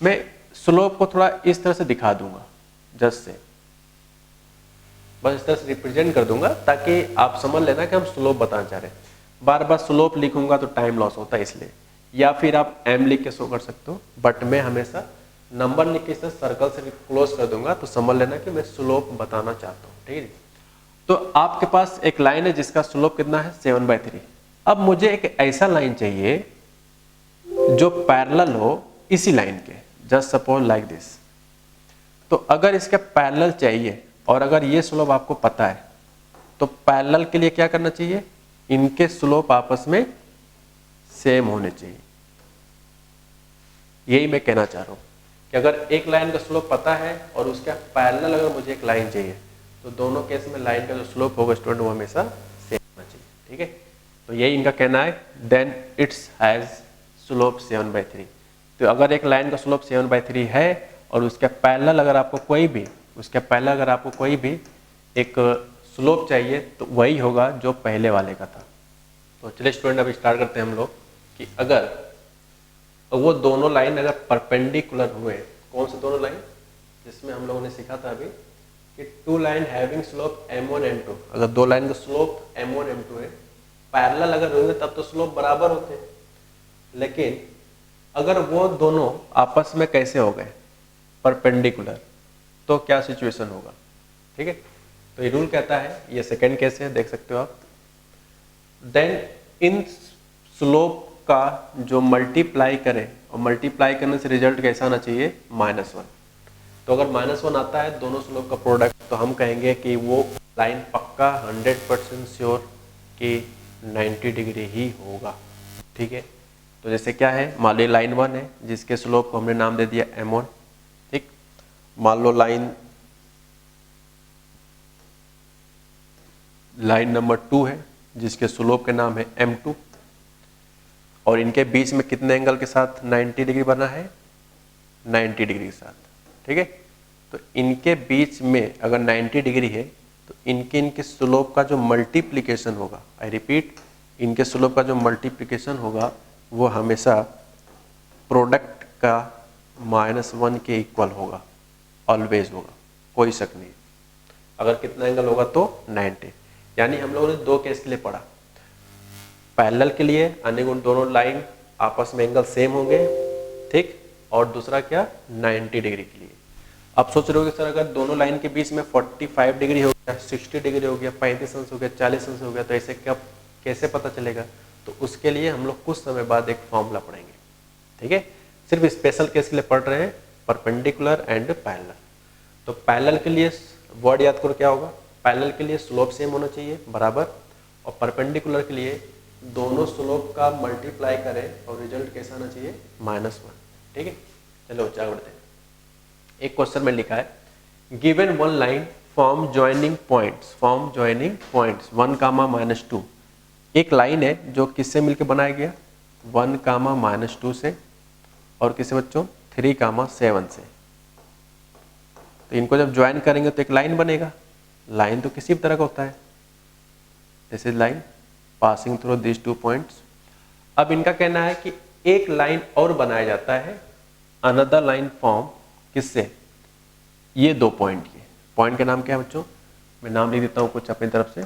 मैं स्लोप को थोड़ा इस तरह से दिखा दूंगा, जस्ट से बस इस तरह से रिप्रेजेंट कर दूंगा ताकि आप समझ लेना कि हम स्लोप बताना चाह रहे हैं। बार बार स्लोप लिखूंगा तो टाइम लॉस होता है इसलिए, या फिर आप m लिख के शो कर सकते हो, बट मैं हमेशा नंबर लिख के सर्कल से क्लोज कर दूंगा तो समझ लेना कि मैं स्लोप बताना चाहता हूँ। ठीक है, तो आपके पास एक लाइन है जिसका स्लोप कितना है? 7/3। अब मुझे एक ऐसा लाइन चाहिए जो पैरेलल हो इसी लाइन के, जस्ट सपोज लाइक दिस। तो अगर इसका पैरेलल चाहिए और अगर ये स्लोप आपको पता है तो पैरेलल के लिए क्या करना चाहिए? इनके स्लोप आपस में सेम होने चाहिए। यही मैं कहना चाह रहा हूं कि अगर एक लाइन का स्लोप पता है और उसका पैरेलल अगर मुझे एक लाइन चाहिए तो दोनों केस में लाइन का जो स्लोप होगा स्टूडेंट वो हमेशा सेम होना चाहिए। ठीक है, तो यही इनका कहना है, देन इट्स हैज स्लोप 7/3। तो अगर एक लाइन का स्लोप 7/3 है और उसका पैरेलल अगर आपको कोई भी एक स्लोप चाहिए तो वही होगा जो पहले वाले का था। तो चलिए स्टूडेंट अभी स्टार्ट करते हैं हम लोग कि अगर वो दोनों लाइन अगर परपेंडिकुलर हुए, कौन से दोनों लाइन? जिसमें हम लोगों ने सीखा था अभी कि 2 line having slope M1 M2, अगर 2 लाइन का स्लोप M1 M2 है, पैरेलल अगर होंगे तब तो स्लोप बराबर होते हैं, लेकिन अगर वो दोनों आपस में कैसे हो गए? परपेंडिकुलर, तो क्या सिचुएशन होगा? ठीक है, तो ये रूल कहता है, ये सेकेंड केस है, देख सकते हो आप, देन इन स्लोप का जो मल्टीप्लाई करें और मल्टीप्लाई करने से रिजल्ट कैसा आना चाहिए? -1। तो अगर -1 आता है दोनों स्लोप का प्रोडक्ट तो हम कहेंगे कि वो लाइन पक्का 100% श्योर कि 90 डिग्री ही होगा। ठीक है, तो जैसे क्या है, मान लो लाइन 1 है जिसके स्लोप को हमने नाम दे दिया M1। ठीक, मान लो लाइन नंबर 2 है जिसके स्लोप के नाम है M2 और इनके बीच में कितने एंगल के साथ 90 डिग्री बना है? 90 डिग्री के साथ। ठीक है, तो इनके बीच में अगर 90 डिग्री है तो इनके स्लोप का जो मल्टीप्लिकेशन होगा, आई रिपीट, इनके स्लोप का जो मल्टीप्लिकेशन होगा वो हमेशा प्रोडक्ट का -1 के इक्वल होगा, ऑलवेज होगा, कोई शक नहीं। अगर कितना एंगल होगा तो 90। यानी हम लोगों ने 2 केस के लिए पढ़ा, पैरेलल के लिए अनेगुण दोनों लाइन आपस में एंगल सेम होंगे, ठीक, और दूसरा क्या? 90 डिग्री के लिए। अब सोच रहे हो कि सर अगर दोनों लाइन के बीच में 45 डिग्री हो गया, 60 डिग्री हो गया, 35 अंश हो गया, 40 अंश हो गया, तो ऐसे क्या कैसे पता चलेगा? तो उसके लिए हम लोग कुछ समय बाद एक फॉर्मूला पढ़ेंगे। ठीक है, सिर्फ स्पेशल केस के लिए पढ़ रहे हैं, परपेंडिकुलर एंड पैरेलल। तो पैरेलल के लिए वर्ड याद करो क्या होगा? पैरेलल के लिए स्लोप सेम होना चाहिए, बराबर, और परपेंडिकुलर के लिए दोनों स्लोप का मल्टीप्लाई करें और रिजल्ट कैसा आना चाहिए? -1। ठीक है, चलो आगे बढ़ते हैं। एक क्वेश्चन में लिखा है, given one line form joining points 1, -2 एक लाइन है जो किससे मिलकर बनाया गया, 1, -2 से, और किससे बच्चों, 3, 7 से। तो इनको जब ज्वाइन करेंगे तो एक लाइन बनेगा। लाइन तो किसी भी तरह का होता है, this is line passing through this 2 points. अब इनका कहना है कि एक लाइन और बनाया जाता है, अनदर लाइन फॉर्म, किससे, ये 2 पॉइंट के। पॉइंट का नाम क्या है बच्चों, मैं नाम लिख देता हूं कुछ अपनी तरफ से,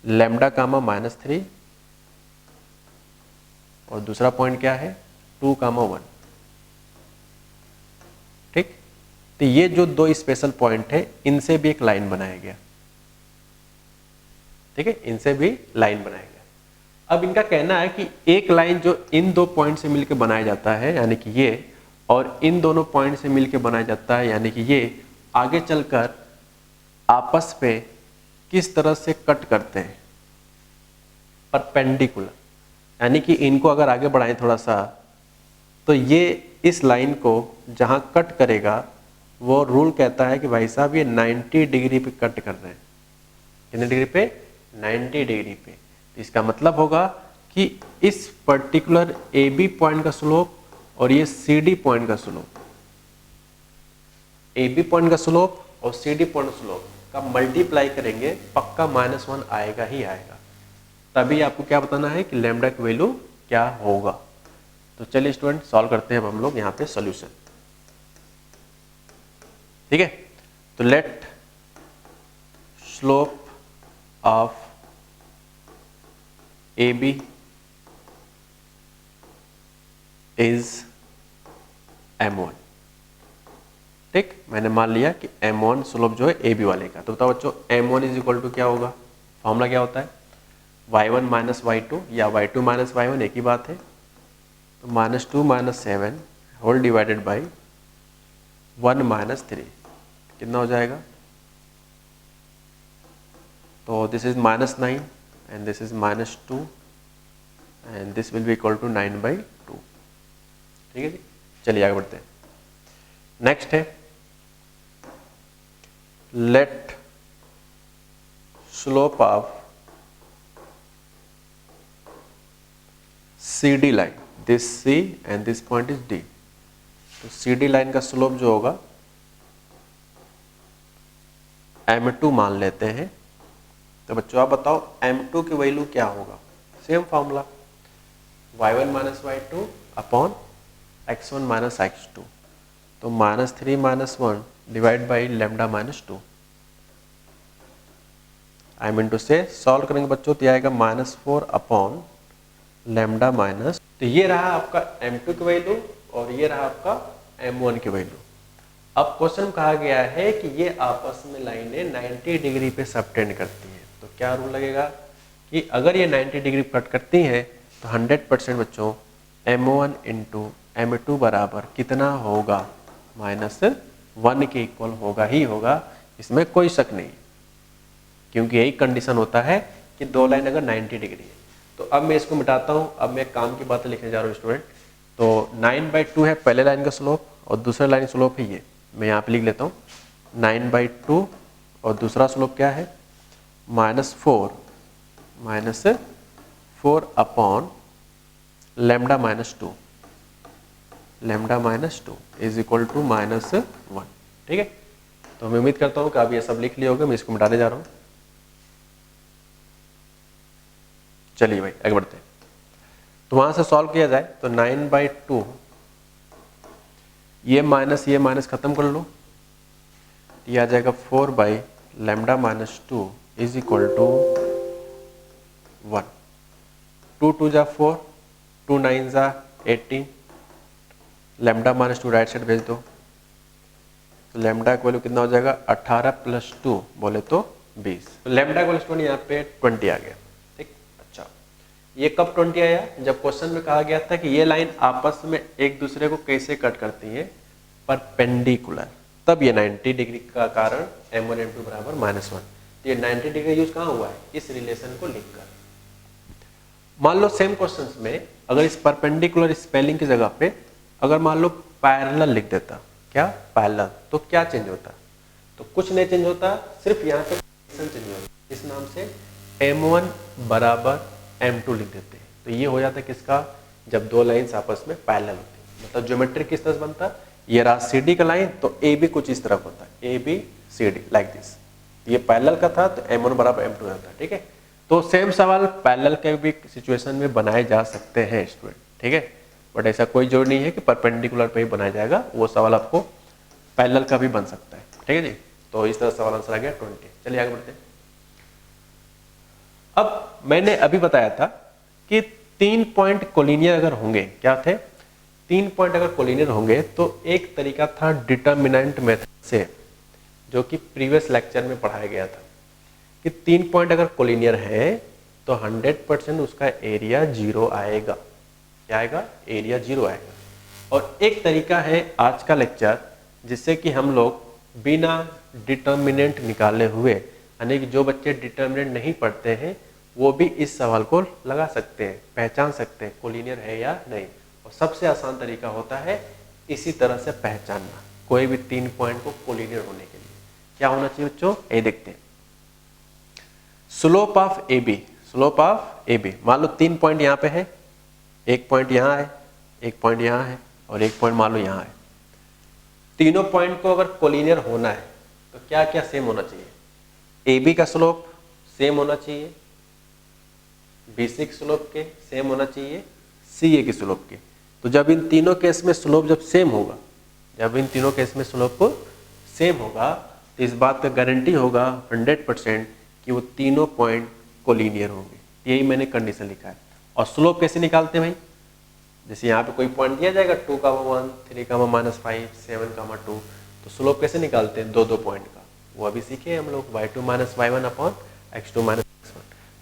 लैम्डा कामा -3, और दूसरा पॉइंट क्या है, 2, 1। ठीक, तो ये जो 2 स्पेशल पॉइंट है, इनसे भी एक लाइन बनाया गया। ठीक है, इनसे भी लाइन बनाया गया। अब इनका कहना है कि एक लाइन जो इन 2 पॉइंट से मिलकर बनाया जाता है, यानी कि ये, और इन दोनों पॉइंट से मिलकर बनाया जाता है, यानी कि ये, आगे चलकर आपस पे किस तरह से कट करते हैं, परपेंडिकुलर। यानी कि इनको अगर आगे बढ़ाएं थोड़ा सा, तो ये इस लाइन को जहां कट करेगा, वो रूल कहता है कि भाई साहब ये 90 डिग्री पे कट कर रहे हैं। कितने डिग्री पे, 90 डिग्री पे। तो इसका मतलब होगा कि इस पर्टिकुलर ए बी पॉइंट का स्लोप और ये सी डी पॉइंट का स्लोप, ए बी पॉइंट का स्लोप और सी डी पॉइंट स्लोप का मल्टीप्लाई करेंगे, पक्का -1 आएगा ही आएगा। तभी आपको क्या बताना है कि लैम्डा की वैल्यू क्या होगा। तो चलिए स्टूडेंट, सॉल्व करते हैं अब हम लोग यहाँ पे सॉल्यूशन। ठीक है, तो let slope of A B is m1। ठीक, मैंने मान लिया कि m1 स्लोप जो है ए बी वाले का। तो बताओ बच्चों, m1 इज इक्वल टू क्या होगा, फॉर्मूला क्या होता है, y1 माइनस y2 या y2 माइनस y1, एक ही बात है। तो -2 - 7 होल डिवाइडेड बाई 1 - 3, कितना हो जाएगा। तो this is -9 and this is -2 and this will be equal to 9/2। ठीक है जी, चलिए आगे बढ़ते हैं। नेक्स्ट है, let slope of C D line, this C and this point is D। तो सी डी लाइन का स्लोप जो होगा m2 मान लेते हैं। तो बच्चों आप बताओ m2 की वैल्यू क्या होगा, same formula, y1 minus y2 upon x1 minus x2। तो -3 - 1 divide by lambda -2। I mean two से सॉल्व करेंगे बच्चों तो आएगा -4 अपॉन लैम्डा माइनस। तो ये रहा आपका m2 की वैल्यू और ये रहा आपका m1 की वैल्यू। अब क्वेश्चन कहा गया है कि ये आपस में लाइनें 90 डिग्री पे सबटेंड करती हैं। तो क्या रूल लगेगा कि अगर ये 90 डिग्री कट करती हैं तो 100% बच्चों m1 इंटू m2 बराबर कितना होगा, -1 के इक्वल होगा ही होगा, इसमें कोई शक नहीं, क्योंकि यही कंडीशन होता है कि 2 लाइन अगर 90 डिग्री है। तो अब मैं इसको मिटाता हूँ, अब मैं काम की बातें लिखने जा रहा हूँ स्टूडेंट। तो 9/2 है पहले लाइन का स्लोप और दूसरा लाइन स्लोप है ये, मैं यहाँ पे लिख लेता हूँ 9/2 और दूसरा स्लोप क्या है -4 upon lambda -2, lambda -2 is equal to -1। ठीक है, तो मैं उम्मीद करता हूँ कि आप ये सब लिख लिए होंगे, मैं इसको मिटाने जा रहा हूँ। चलिए भाई आगे बढ़ते हैं। तो वहां से सॉल्व किया जाए तो 9/2, ये माइनस खत्म कर लो, ये आ जाएगा 4 लैम्डा -2 इज इक्वल टू 1। 2 2 जा 4, 2 9 जा 18, लैम्डा -2 राइट साइड भेज दो। तो लैम्डा का वैल्यू कितना हो जाएगा 18 + 2 बोले तो 20। तो लैम्डा का वैल्यू यहाँ पे 20 आ गया। ठीक, अच्छा ये कब 20 आया, जब क्वेश्चन में कहा गया था कि ये लाइन आपस में एक दूसरे को कैसे कट करती है, परपेंडिकुलर, तब ये 90 डिग्री का कारण m1 m2 बराबर -1। तो ये 90 डिग्री यूज कहाँ हुआ है, इस रिलेशन को लिखकर। मान लो सेम क्वेश्चंस में अगर इस परपेंडिकुलर स्पेलिंग की जगह पे अगर मान लो पैरेलल लिख देता, क्या पैरेलल, तो क्या चेंज होता, तो कुछ नहीं चेंज होता, सिर्फ यहाँ पे चेंज होता, इस नाम से m1 बराबर m2 लिख देते हैं। तो ये हो जाता है किसका, जब दो लाइंस आपस में पैरेलल होती है। मतलब ज्योमेट्री किस तरह से बनता है, ये रहा CD का लाइन, तो AB कुछ इस तरह होता है, ABCD लाइक दिस। ये पैरेलल का था तो m1 बराबर m2 रहता है। ठीक है, तो सेम सवाल पैरेलल के भी सिचुएशन में बनाए जा सकते हैं स्टूडेंट। ठीक है, बट ऐसा कोई जरूरी नहीं है कि परपेंडिकुलर पे ही बनाया जाएगा, वो सवाल आपको पैरेलल का भी बन सकता है। ठीक है जी, तो इस तरह सवाल आंसर आ गया 20। चलिए आगे बढ़ते हैं। अब मैंने अभी बताया था कि 3 पॉइंट कोलिनियर अगर होंगे, क्या थे, 3 पॉइंट अगर कोलिनियर होंगे तो एक तरीका था डिटर्मिनेंट मेथड से, जो कि प्रीवियस लेक्चर में पढ़ाया गया था कि 3 पॉइंट अगर कोलिनियर है तो 100% उसका एरिया 0 आएगा। क्या आएगा, एरिया 0 आएगा। और एक तरीका है आज का लेक्चर जिससे कि हम लोग बिना डिटर्मिनेंट निकाले हुए, यानी कि जो बच्चे डिटर्मिनेंट नहीं पढ़ते हैं वो भी इस सवाल को लगा सकते हैं, पहचान सकते हैं कोलिनियर है या नहीं। और सबसे आसान तरीका होता है इसी तरह से पहचानना कोई भी 3 पॉइंट को कोलिनियर होने के लिए। क्या होना चाहिए बच्चों, ये देखते हैं। Slope of AB, slope of AB, मान लो 3 पॉइंट यहाँ पे है, एक पॉइंट यहाँ है, एक पॉइंट यहाँ है और एक पॉइंट मान लो यहाँ है। तीनों पॉइंट को अगर कोलिनियर होना है तो क्या क्या सेम होना चाहिए, AB का स्लोप सेम होना चाहिए, BC के स्लोप के सेम होना चाहिए, CA के स्लोप के। तो जब इन तीनों केस में स्लोप जब सेम होगा, जब इन तीनों केस में स्लोप सेम होगा तो इस बात का गारंटी होगा 100% कि वो तीनों पॉइंट कोलिनियर होंगे। यही मैंने कंडीशन लिखा है। और स्लोप कैसे निकालते हैं भाई, जैसे यहाँ पे कोई पॉइंट दिया जाएगा 2,1, 3,-5, 7,2, तो स्लोप कैसे निकालते हैं, दो पॉइंट का, वो अभी सीखे हम लोग, y2 - y1 upon x2 - x1।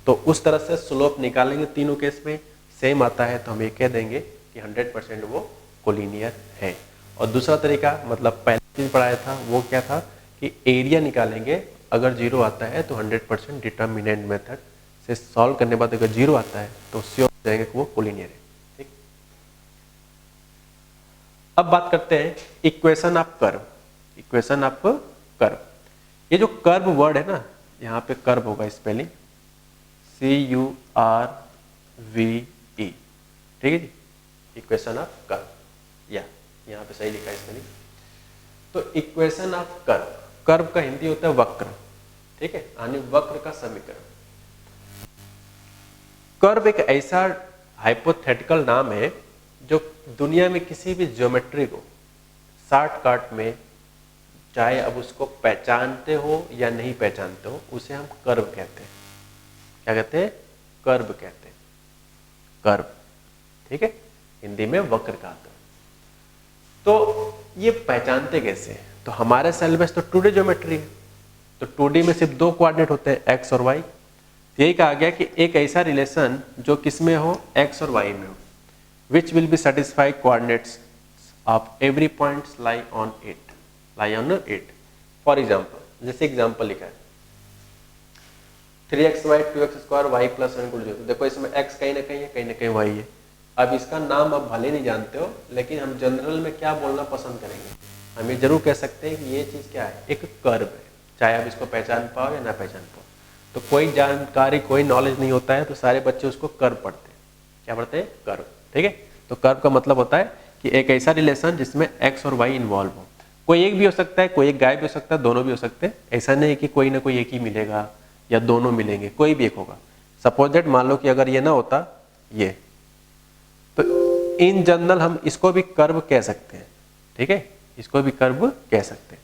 तो उस तरह से स्लोप निकालेंगे, तीनों केस में सेम आता है तो हम ये कह देंगे कि 100% वो कोलिनियर है। और दूसरा तरीका, मतलब पहले चीज पढ़ाया था वो क्या था कि एरिया निकालेंगे, अगर 0 आता है तो 100% डिटर्मिनेंट मेथड से सॉल्व करने के बाद अगर 0 आता है तो श्योर हो जाएंगे कि वो कोलिनियर है। ठीक, अब बात करते हैं equation of curve. Equation of curve, ये जो कर्व वर्ड है ना, यहाँ पे कर्व होगा स्पेलिंग CURVE। ठीक है जी, इक्वेशन ऑफ कर्व, या यहाँ पे सही लिखा है स्पेलिंग। तो इक्वेशन ऑफ कर्व, कर्व का हिंदी होता है वक्र। ठीक है, यानी वक्र का समीकरण। कर्व एक ऐसा हाइपोथेटिकल नाम है जो दुनिया में किसी भी ज्योमेट्री को शॉर्टकट में, चाहे अब उसको पहचानते हो या नहीं पहचानते हो, उसे हम कर्व कहते हैं। क्या कहते हैं, कर्व कहते हैं, कर्व। ठीक है, हिंदी में वक्र का कर्व। तो ये पहचानते कैसे, तो हमारे सिलेबस तो 2D ज्योमेट्री है, तो 2D में सिर्फ 2 कोऑर्डिनेट होते हैं, x और y। यही कहा गया कि एक ऐसा रिलेशन जो किसमें हो, x और y में हो, which will be satisfy coordinates of every points lie on it. For example, जैसे एग्जाम्पल लिखा है 3xy 2x² y + 1 = 0। देखो इसमें x कहीं ना कहीं है, कहीं ना कहीं y है। अब इसका नाम आप भले नहीं जानते हो, लेकिन हम जनरल में क्या बोलना पसंद करेंगे, हम ये जरूर कह सकते हैं कि ये चीज क्या है, एक कर्व है, चाहे आप इसको पहचान पाओ या ना पहचान पाओ। तो कोई जानकारी, कोई नॉलेज नहीं होता है तो सारे बच्चे उसको कर्व पढ़ते हैं। क्या पढ़ते हैं, कर्व। ठीक है, तो कर्व का मतलब होता है कि एक ऐसा रिलेशन जिसमें x और y इन्वॉल्व हो। कोई एक भी हो सकता है, कोई एक गायब भी हो सकता है, दोनों भी हो सकते हैं। ऐसा नहीं कि कोई ना कोई एक ही मिलेगा या दोनों मिलेंगे, कोई भी एक होगा। सपोज दैट, मान लो कि अगर ये ना होता ये, तो इन जनरल हम इसको भी कर्व कह सकते हैं। ठीक है, इसको भी कर्व कह सकते हैं।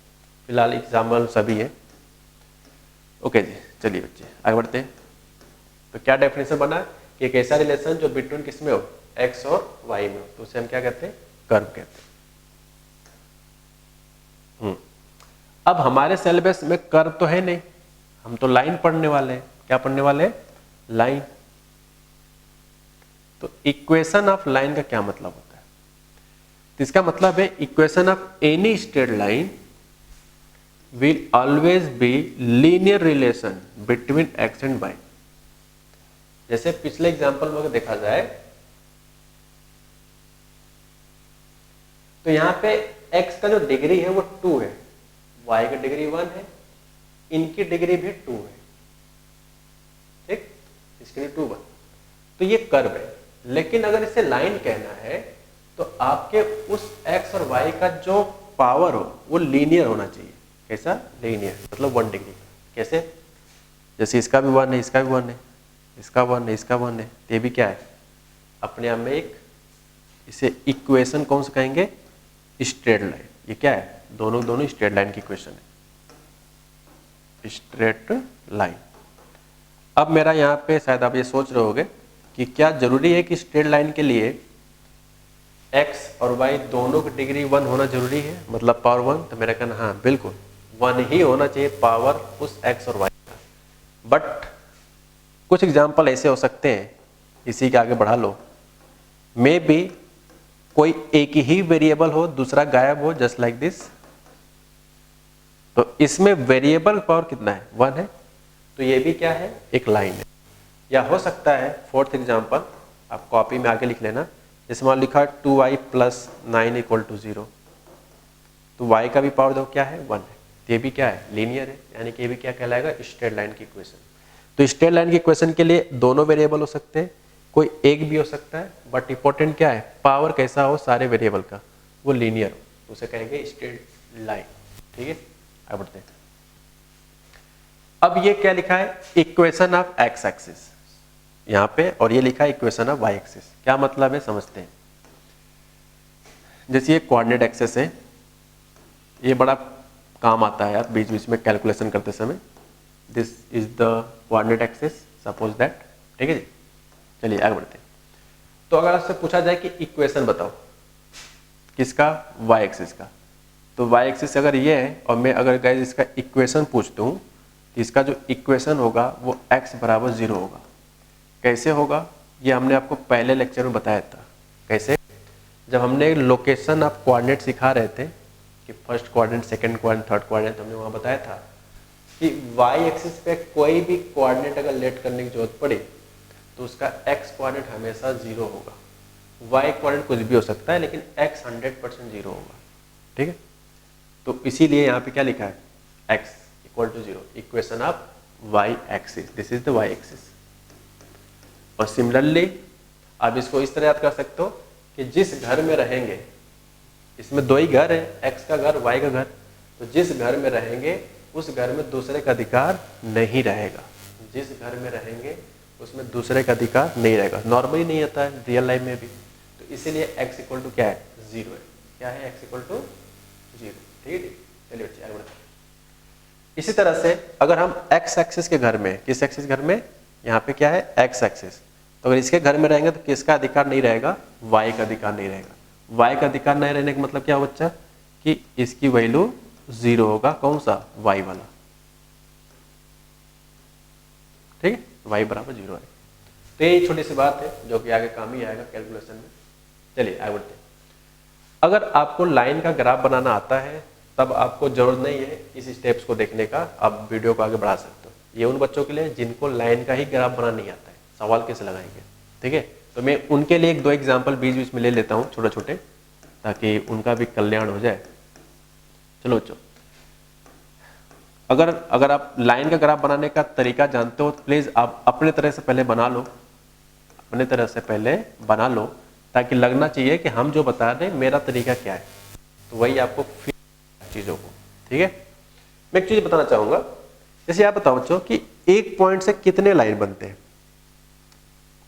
फिलहाल एग्जाम्पल सभी है। ओके जी, चलिए बच्चे आगे बढ़ते हैं। तो क्या डेफिनेशन बना कि एक ऐसा रिलेशन जो बिटवीन किसमें हो, x और y में हो, तो उसे हम क्या कहते हैं, कर्व कहते हैं। अब हमारे सिलेबस में कर्व तो है नहीं, हम तो लाइन पढ़ने वाले हैं। क्या पढ़ने वाले हैं, लाइन। तो इक्वेशन ऑफ लाइन का क्या मतलब होता है, तो इसका मतलब है equation of any straight line will always be linear relation between x and y। जैसे पिछले एग्जांपल में अगर देखा जाए तो यहाँ पे x का जो डिग्री है वो 2 है, y की डिग्री 1 है, इनकी डिग्री भी 2 है। ठीक, discontinue to 1, तो ये कर्व है। लेकिन अगर इसे लाइन कहना है तो आपके उस x और y का जो पावर हो वो लीनियर होना चाहिए। कैसा? लीनियर, मतलब 1 डिग्री। कैसे? जैसे इसका भी 1 है, इसका भी 1 है, इसका 1 है, इसका 1 है, ये भी क्या है? अपने आप में एक, इसे इक्वेशन कौन सा कहेंगे? Straight line. ये क्या है? दोनों स्ट्रेट लाइन की इक्वेशन है, स्ट्रेट लाइन। अब मेरा यहाँ पे शायद आप ये सोच रहे होगे कि क्या जरूरी है कि स्ट्रेट लाइन के लिए x और y दोनों की डिग्री 1 होना जरूरी है, मतलब पावर 1? तो मेरा कहना हाँ बिल्कुल 1 ही होना चाहिए पावर उस x और y का। बट कुछ एग्जाम्पल ऐसे हो सकते हैं, इसी के आगे बढ़ा लो, मे बी कोई एक ही वेरिएबल हो, दूसरा गायब हो, जस्ट लाइक दिस। तो इसमें वेरिएबल पावर कितना है? 1 है, तो ये भी क्या है? एक लाइन है। या हो सकता है फोर्थ एग्जाम्पल, आप कॉपी में आगे लिख लेना, जिसमें लिखा 2y + 9 = 0, तो y का भी पावर दो क्या है? 1 है, तो ये भी क्या है? लीनियर है, यानी कि ये भी क्या कहलाएगा? स्ट्रेट लाइन की इक्वेशन। तो स्ट्रेट लाइन की इक्वेशन के लिए दोनों वेरिएबल हो सकते हैं, कोई एक भी हो सकता है, बट इंपॉर्टेंट क्या है? पावर कैसा हो सारे वेरिएबल का? वो लीनियर हो, तो उसे कहेंगे स्ट्रेट लाइन। ठीक है, आगे बढ़ते हैं। अब ये क्या लिखा है? इक्वेशन ऑफ एक्स एक्सिस यहाँ पे, और ये लिखा है इक्वेशन ऑफ वाई एक्सिस। क्या मतलब है समझते हैं। जैसे ये कोऑर्डिनेट एक्सिस है, ये बड़ा काम आता है यार बीच बीच में कैलकुलेशन करते समय। This is the coordinate axis, suppose that. ठीक है जी, चलिए आगे बढ़ते हैं। तो अगर आपसे पूछा जाए कि इक्वेशन बताओ किसका? वाई एक्सिस का, तो वाई एक्सिस अगर ये है और मैं अगर गाइस इसका इक्वेशन पूछता हूँ, तो इसका जो इक्वेशन होगा वो x = 0 होगा। कैसे होगा? ये हमने आपको पहले लेक्चर में बताया था। कैसे? जब हमने लोकेशन ऑफ कोऑर्डिनेट सिखा रहे थे कि first coordinate, second coordinate, third coordinate, हमने वहाँ बताया था कि वाई एक्सिस पे कोई भी कोऑर्डिनेट अगर लेट करने की जरूरत पड़े तो उसका x कोऑर्डिनेट हमेशा 0 होगा। y कोऑर्डिनेट कुछ भी हो सकता है, लेकिन x 100% 0 होगा। ठीक है, तो इसीलिए यहाँ पे क्या लिखा है? x = 0, equation of y axis, this is the y axis. और सिमिलरली आप इसको इस तरह याद कर सकते हो कि जिस घर में रहेंगे, इसमें दो ही घर है, x का घर, y का घर, तो जिस घर में रहेंगे उस घर में दूसरे का अधिकार नहीं रहेगा। जिस घर में रहेंगे उसमें दूसरे का अधिकार नहीं रहेगा। नॉर्मली नहीं आता है, रियल लाइफ में भी। तो इसीलिए x = क्या है? 0 है। क्या है? x = 0। ठीक है, चलिए बच्चे आगे बढ़ते हैं। इसी तरह से अगर हम x एक्सिस के घर में, किस एक्सिस घर में? यहाँ पे क्या है? x axis. तो अगर इसके घर में रहेंगे तो किसका अधिकार नहीं रहेगा? y का अधिकार नहीं रहेगा। y का अधिकार नहीं रहने का मतलब क्या बच्चा? कि इसकी वैल्यू 0 होगा। कौन सा? y वाला। ठीक है, y = 0 है। तो ये छोटी सी बात है जो कि आगे काम ही आएगा कैलकुलेशन में। चलिए आगे बढ़ते हैं। अगर आपको लाइन का ग्राफ बनाना आता है तब आपको जरूरत नहीं है इस स्टेप्स को देखने का, आप वीडियो को आगे बढ़ा सकते हो। ये उन बच्चों के लिए जिनको लाइन का ही ग्राफ बनाना नहीं आता है, सवाल कैसे लगाएंगे। ठीक है, तो मैं उनके लिए 1-2 एग्जाम्पल बीच बीच में ले लेता हूँ छोटे छोटे, ताकि उनका भी कल्याण हो जाए। चलो बच्चों, अगर आप लाइन का ग्राफ बनाने का तरीका जानते हो तो प्लीज आप अपने तरह से पहले बना लो, अपने तरह से पहले बना लो, ताकि लगना चाहिए कि हम जो बता रहे हैं मेरा तरीका क्या है, तो वही आपको फिर चीजों को। ठीक है, मैं एक चीज बताना चाहूंगा। जैसे आप बताओ बच्चों कि एक पॉइंट से कितने लाइन बनते हैं?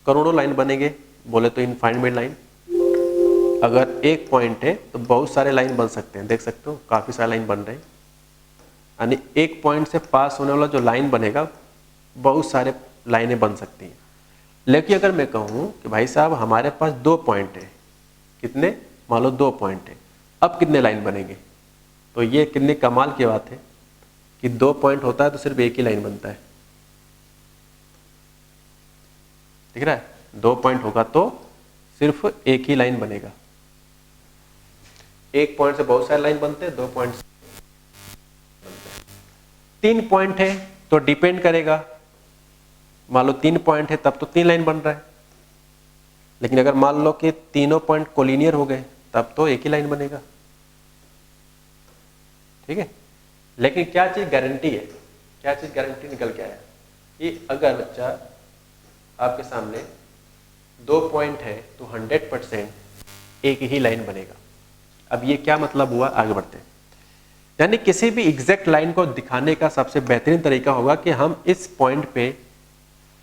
करोड़ों लाइन बनेंगे, बोले तो इनफाइनाइट लाइन। अगर एक पॉइंट है तो बहुत सारे लाइन बन सकते हैं, देख सकते हो काफी सारे लाइन बन रहे हैं। यानी एक पॉइंट से पास होने वाला जो लाइन बनेगा, बहुत सारे लाइनें बन सकती हैं। लेकिन अगर मैं कहूँ कि भाई साहब हमारे पास 2 पॉइंट है, कितने? मान लो 2 पॉइंट है, अब कितने लाइन बनेंगे? तो ये कितनी कमाल की बात है कि 2 पॉइंट होता है तो सिर्फ एक ही लाइन बनता है। दिख रहा है? 2 पॉइंट होगा तो सिर्फ एक ही लाइन बनेगा। एक पॉइंट से बहुत सारे लाइन बनते हैं, 2 पॉइंट से बनते हैं। 3 पॉइंट है तो डिपेंड करेगा, मान लो 3 पॉइंट है तब तो 3 लाइन बन रहा है। लेकिन अगर मान लो कि तीनों पॉइंट कोलिनियर हो गए तब तो एक ही लाइन बनेगा। ठीक है, लेकिन क्या चीज गारंटी है? क्या चीज गारंटी निकल के आया कि अगर बच्चा आपके सामने 2 पॉइंट है तो 100% एक ही लाइन बनेगा। अब ये क्या मतलब हुआ, आगे बढ़ते हैं। यानी किसी भी एग्जैक्ट लाइन को दिखाने का सबसे बेहतरीन तरीका होगा कि हम इस पॉइंट पे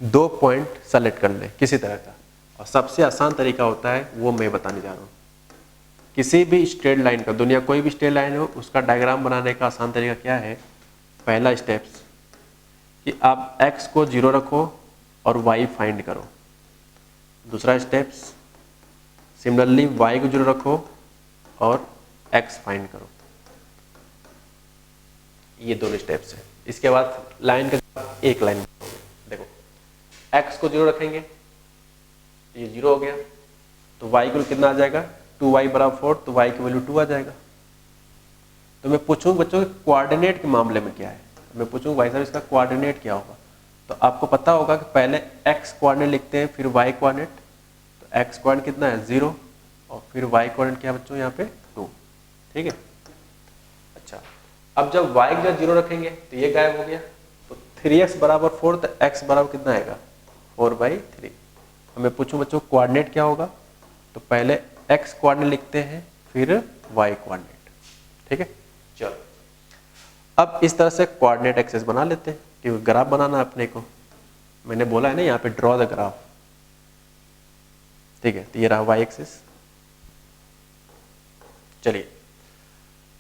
2 पॉइंट सेलेक्ट कर लें किसी तरह का, और सबसे आसान तरीका होता है वो मैं बताने जा रहा हूँ। किसी भी स्ट्रेट लाइन का, दुनिया कोई भी स्ट्रेट लाइन हो, उसका डायग्राम बनाने का आसान तरीका क्या है। पहला स्टेप्स कि आप x को 0 रखो और y फाइंड करो। दूसरा स्टेप्स सिमिलरली y को 0 रखो और x फाइंड करो। ये दोनों स्टेप्स हैं। इसके बाद लाइन का एक लाइन बनाओगे। देखो x को 0 रखेंगे, ये 0 हो गया, तो y को कितना आ जाएगा, 2y बराबर 4, तो y की वैल्यू 2 आ जाएगा। तो मैं पूछूं बच्चों के कोऑर्डिनेट के मामले में क्या है, मैं पूछूं भाई साहब इसका कोऑर्डिनेट क्या होगा, तो आपको पता होगा कि पहले x कोऑर्डिनेट लिखते हैं फिर y कोऑर्डिनेट। तो x कोऑर्डिनेट कितना है 0 और फिर y कोऑर्डिनेट क्या बच्चों यहाँ पे 2। ठीक है, अच्छा अब जब y का 0 रखेंगे तो ये गायब हो गया, तो 3x बराबर 4, तो x बराबर कितना आएगा 4/3। हमें पूछूं बच्चों कोऑर्डिनेट क्या होगा, तो पहले x कोऑर्डिनेट लिखते हैं फिर y कोऑर्डिनेट। ठीक है, चलो अब इस तरह से कोऑर्डिनेट एक्सेस बना लेते हैं, क्योंकि ग्राफ बनाना अपने को, मैंने बोला है ना यहाँ पे ड्रॉ द ग्राफ। ठीक है, तो ये रहा y एक्सिस। चलिए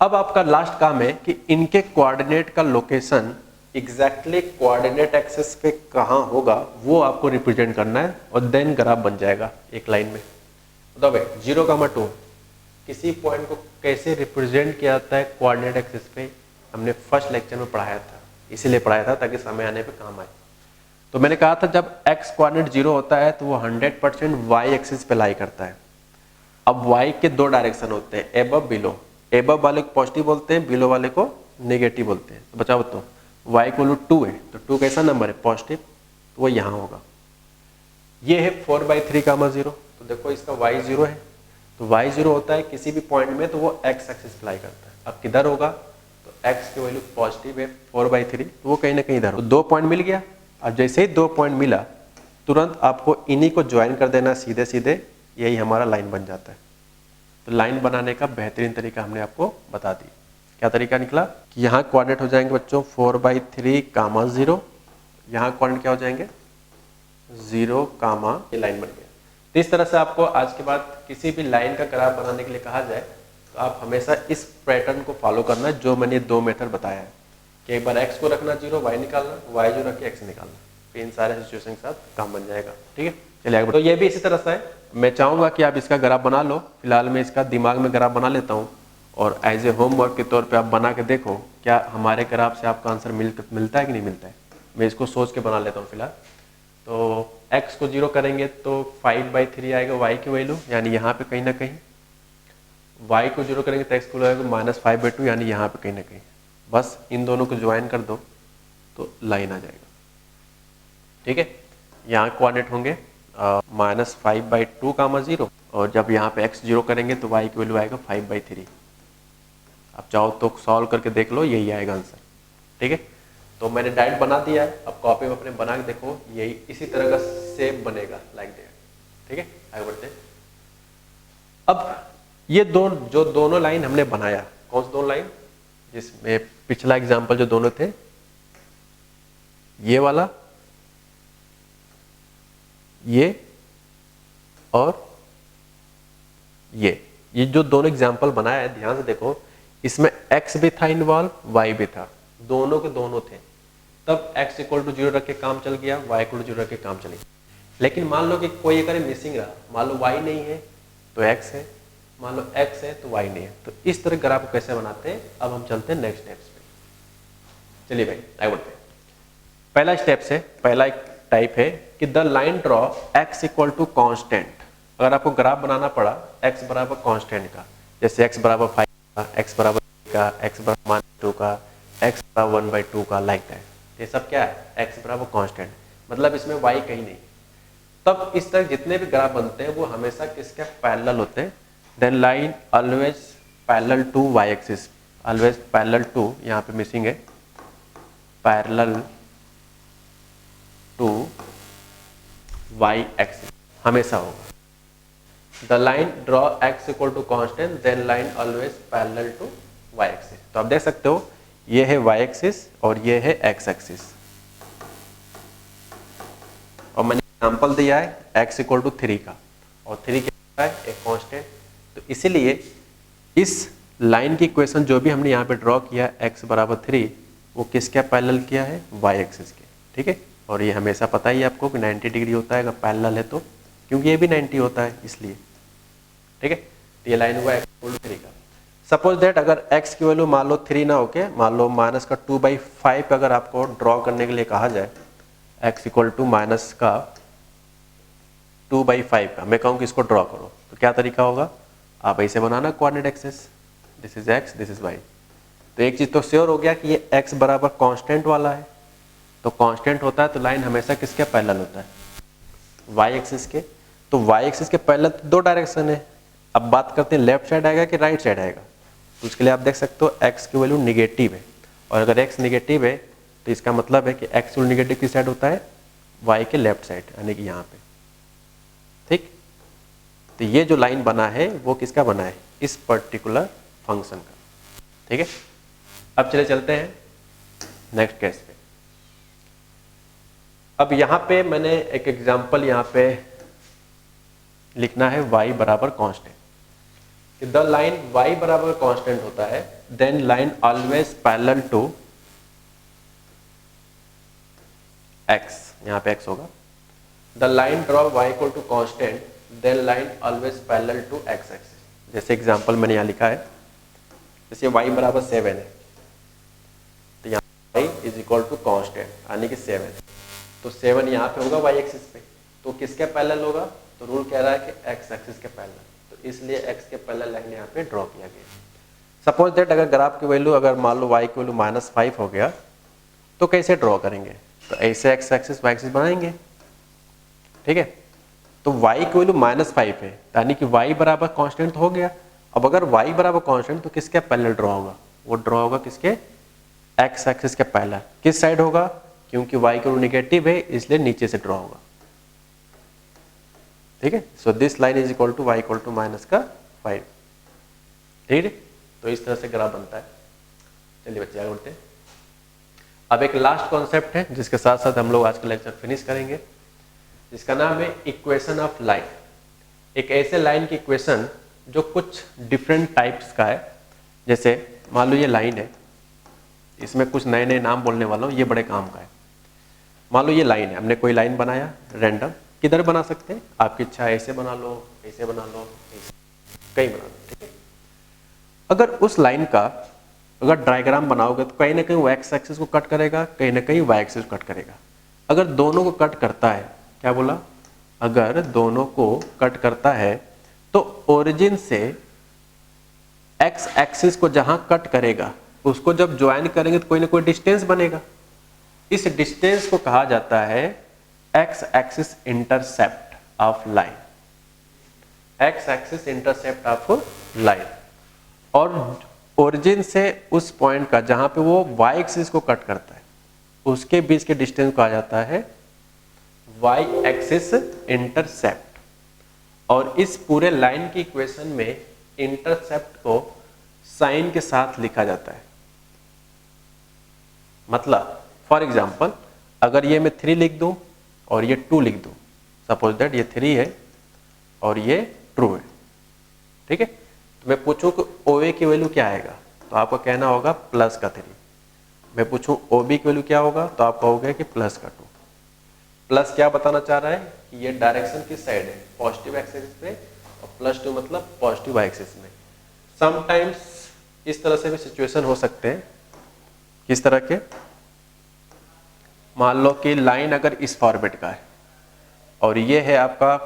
अब आपका लास्ट काम है कि इनके कोऑर्डिनेट का लोकेशन एग्जैक्टली कोऑर्डिनेट एक्सिस पे कहाँ होगा वो आपको रिप्रेजेंट करना है, और देन ग्राफ बन जाएगा एक लाइन में। बताओ भाई 0,2 किसी पॉइंट को कैसे रिप्रेजेंट किया जाता है कोऑर्डिनेट एक्सिस पे, हमने फर्स्ट लेक्चर में पढ़ाया था, इसीलिए पढ़ाया था ताकि समय आने पे काम आए। तो मैंने कहा था जब x कोऑर्डिनेट 0 होता है तो वो 100% y एक्सिस पे लाई करता है। अब y के 2 डायरेक्शन होते हैं, एबव बिलो। एबव वाले को पॉजिटिव बोलते हैं, बिलो वाले को नेगेटिव बोलते हैं। तो बचाओ तो y को 2 है, तो 2 कैसा नंबर है पॉजिटिव, तो वो यहाँ होगा। ये है 4/3, तो देखो इसका y 0 है, तो y 0 होता है किसी भी पॉइंट में तो वो x एक्सिस पे लाई करता है। अब किधर होगा, तो x की वैल्यू पॉजिटिव है 4/3, तो वो कहीं ना कहीं इधर हो। 2 पॉइंट मिल गया। अब जैसे ही 2 पॉइंट मिला तुरंत आपको इन्हीं को ज्वाइन कर देना सीधे सीधे, यही हमारा लाइन बन जाता है। तो लाइन बनाने का बेहतरीन तरीका हमने आपको बता दी। क्या तरीका निकला कि यहाँ कोऑर्डिनेट हो जाएंगे बच्चों 4/3, 0। यहाँ कोऑर्डिनेट क्या हो जाएंगे 0, ये लाइन बन गया। तो इस तरह से आपको आज के बाद किसी भी लाइन का ग्राफ बनाने के लिए कहा जाए तो आप हमेशा इस पैटर्न को फॉलो करना जो मैंने 2 मेथड बताया है कि एक बार x को रखना 0, y निकालना, y 0 रख के x निकालना। तो इन सारे सिचुएशन के साथ काम बन जाएगा। ठीक है, चलिए आगे। तो ये भी इसी तरह से है, मैं चाहूँगा कि आप इसका ग्राफ बना लो। फिलहाल मैं इसका दिमाग में ग्राफ बना लेता हूँ और एज ए होमवर्क के तौर पर आप बना के देखो क्या हमारे ग्राफ से आपका आंसर मिलता है कि नहीं मिलता है। मैं इसको सोच के बना लेता हूँ फिलहाल। तो x को 0 करेंगे तो 5/3 आएगा y की वैल्यू, यानी यहाँ पे कहीं ना कहीं। y को 0 करेंगे तो x को लगेगा -5/2, यानी यहाँ पे कहीं ना कहीं। बस इन दोनों को ज्वाइन कर दो तो लाइन आ जाएगा। ठीक है, यहाँ कोऑर्डिनेट होंगे -5/2, 0, और जब यहाँ पे x 0 करेंगे तो y की वैल्यू आएगा 5/3। आप चाहो तो सॉल्व करके देख लो, यही आएगा आंसर। ठीक है, तो मैंने डायरेक्ट बना दिया है, अब कॉपी में अपने बना के देखो, यही इसी तरह का शेप बनेगा लाइक दैट। ठीक है, आगे बढ़ते हैं। अब ये दोनों लाइन हमने बनाया, कौन सी दोनों लाइन, जिसमें पिछला एग्जांपल जो दोनों थे, ये वाला, ये और ये जो दोनों एग्जांपल बनाया है, ध्यान से देखो, इसमें x भी था इन्वॉल्व, y भी था, दोनों के दोनों थे। तब x = 0 रख के काम चल गया, y = 0 रख के काम चल गया। लेकिन मान लो कि कोई अगर मिसिंग रहा, मान लो y नहीं है तो x है, मान लो x है तो y नहीं है। तो इस तरह ग्राफ को कैसे बनाते हैं, अब हम चलते हैं नेक्स्ट स्टेप्स पे। चलिए भाई आगे बढ़ते हैं। पहला स्टेप है, पहला एक टाइप है कि the line draw x = constant. अगर आपको ग्राफ बनाना पड़ा x बराबर कांस्टेंट का, जैसे x बराबर 5 का, x बराबर का, x बराबर -2 का, x बराबर 1/2 का, लाइक दैट। ये सब क्या है, x बराबर कांस्टेंट, मतलब इसमें y कहीं नहीं। तब इस तरह जितने भी ग्राफ बनते हैं वो हमेशा किसके पैरेलल होते हैं। Then line always parallel to y axis, always parallel to, यहाँ पे मिसिंग है, पैरेलल टू वाई एक्सिस हमेशा होगा। The line draw X equal to constant then line always parallel to Y axis. तो आप देख सकते हो ये है वाई एक्सिस और ये है एक्स एक्सिस, और मैंने एग्जाम्पल दिया है एक्स इक्वल टू 3 का, और 3 क्या है एक कांस्टेंट। तो इसीलिए इस लाइन की इक्वेशन जो भी हमने यहाँ पे ड्रॉ किया x बराबर 3 वो किसके पैरेलल किया है, y एक्सिस के। ठीक है, और ये हमेशा पता ही है आपको कि 90 डिग्री होता है अगर पैरेलल है तो, क्योंकि ये भी 90 होता है इसलिए। ठीक है, तो ये लाइन हुआ x इक्वल टू 3 का। सपोज दैट अगर x की वैल्यू मान लो 3 ना होके मान लो माइनस का 2/5 अगर आपको ड्रॉ करने के लिए कहा जाए, x इक्वल टू माइनस का 2/5 का, मैं कहूँ कि इसको ड्रॉ करो, तो क्या तरीका होगा, आप ऐसे बनाना coordinate axis, this is x this is y। तो एक चीज तो श्योर हो गया कि ये x बराबर कांस्टेंट वाला है, तो कांस्टेंट होता है तो लाइन हमेशा किसके पैरेलल होता है, y एक्सिस के। तो y एक्सिस के पैरेलल तो दो डायरेक्शन है, अब बात करते हैं लेफ्ट साइड आएगा कि राइट साइड आएगा। तो उसके लिए आप देख सकते हो x की वैल्यू निगेटिव है, और अगर x निगेटिव है तो इसका मतलब है कि x निगेटिव की साइड होता है y के लेफ्ट साइड, यानी कि यहाँ पे। ठीक, तो ये जो लाइन बना है वो किसका बना है, इस पर्टिकुलर फंक्शन का। ठीक है, अब चले चलते हैं नेक्स्ट केस पे। अब यहाँ पे मैंने एक एग्जांपल यहाँ पे लिखना है y बराबर कांस्टेंट। द लाइन y बराबर कांस्टेंट होता है then line always parallel to x, यहाँ पे x होगा। The line draw y equal to constant then line always parallel to x axis. जैसे एग्जांपल मैंने यहाँ लिखा है, जैसे y बराबर 7 है तो यहाँ y is equal to constant यानी कि 7, तो 7 यहाँ पे होगा y एक्सिस पे, तो किसके पैरेलल होगा, तो रूल कह रहा है कि x एक्सिस के पैरेलल, तो इसलिए x के पैरेलल लाइन यहाँ पे ड्रॉ किया गया। सपोज दैट अगर ग्राफ की वैल्यू अगर मान लो y की वैल्यू -5 हो गया तो कैसे ड्रॉ करेंगे, तो ऐसे x एक्सिस y एक्सिस बनाएंगे। ठीक है, तो y की वैल्यू -5 है यानी कि y बराबर कांस्टेंट तो हो गया। अब अगर y बराबर कांस्टेंट तो किसके पैरेलल ड्रॉ होगा, वो ड्रॉ होगा किसके, x एक्सिस के पैरेलल। किस साइड होगा, क्योंकि y की वैल्यू नेगेटिव है इसलिए नीचे से ड्रॉ होगा। ठीक है, so this line is equal to y equal to -5। ठीक है, तो इस तरह से ग्राफ बनता है। चलिए बच्चे आगे बढ़ते हैं। अब एक लास्ट कॉन्सेप्ट है जिसके साथ साथ हम लोग आज का लेक्चर फिनिश करेंगे, जिसका नाम है इक्वेशन ऑफ लाइन। एक ऐसे लाइन की इक्वेशन जो कुछ डिफरेंट टाइप्स का है। जैसे मान लो ये लाइन है, इसमें कुछ नए नए नाम बोलने वाला हूँ, ये बड़े काम का है। मान लो ये लाइन है, हमने कोई लाइन बनाया रैंडम, किधर बना सकते हैं, आपकी इच्छा ऐसे बना लो, ऐसे बना लो, ऐसे कहीं बना लो। ठीक है, अगर उस लाइन का अगर डायग्राम बनाओगे तो कहीं ना कहीं वो एक्स एक्सिस को कट करेगा, कहीं ना कहीं वाई एक्सिस को कट करेगा। अगर दोनों को कट करता है, क्या बोला, अगर दोनों को कट करता है तो ओरिजिन से एक्स एक्सिस को जहां कट करेगा उसको जब ज्वाइन करेंगे तो कोई ना कोई डिस्टेंस बनेगा। इस डिस्टेंस को कहा जाता है x axis intercept of line, x axis intercept of line. और ओरिजिन से उस पॉइंट का जहां पे वो वाई एक्सिस को कट करता है उसके बीच के डिस्टेंस को कहा जाता है वाई एक्सिस इंटरसेप्ट। और इस पूरे लाइन की इक्वेशन में इंटरसेप्ट को साइन के साथ लिखा जाता है। मतलब फॉर एग्जांपल अगर ये मैं 3 लिख दूं और ये 2 लिख दूं, सपोज दैट ये 3 है और ये ट्रू है। ठीक है, तो मैं पूछूं कि OA की वैल्यू क्या आएगा, तो आपको कहना होगा +3। मैं पूछूं OB की वैल्यू क्या होगा, तो आप कहोगे कि +2। प्लस क्या बताना चाह रहा है कि ये डायरेक्शन किस साइड है, पॉजिटिव एक्सिस पे, और +2 मतलब पॉजिटिव एक्सिस में। समटाइम्स इस तरह से भी सिचुएशन हो सकते हैं, किस तरह के, मान लो कि लाइन अगर इस फॉर्मेट का है और ये है आपका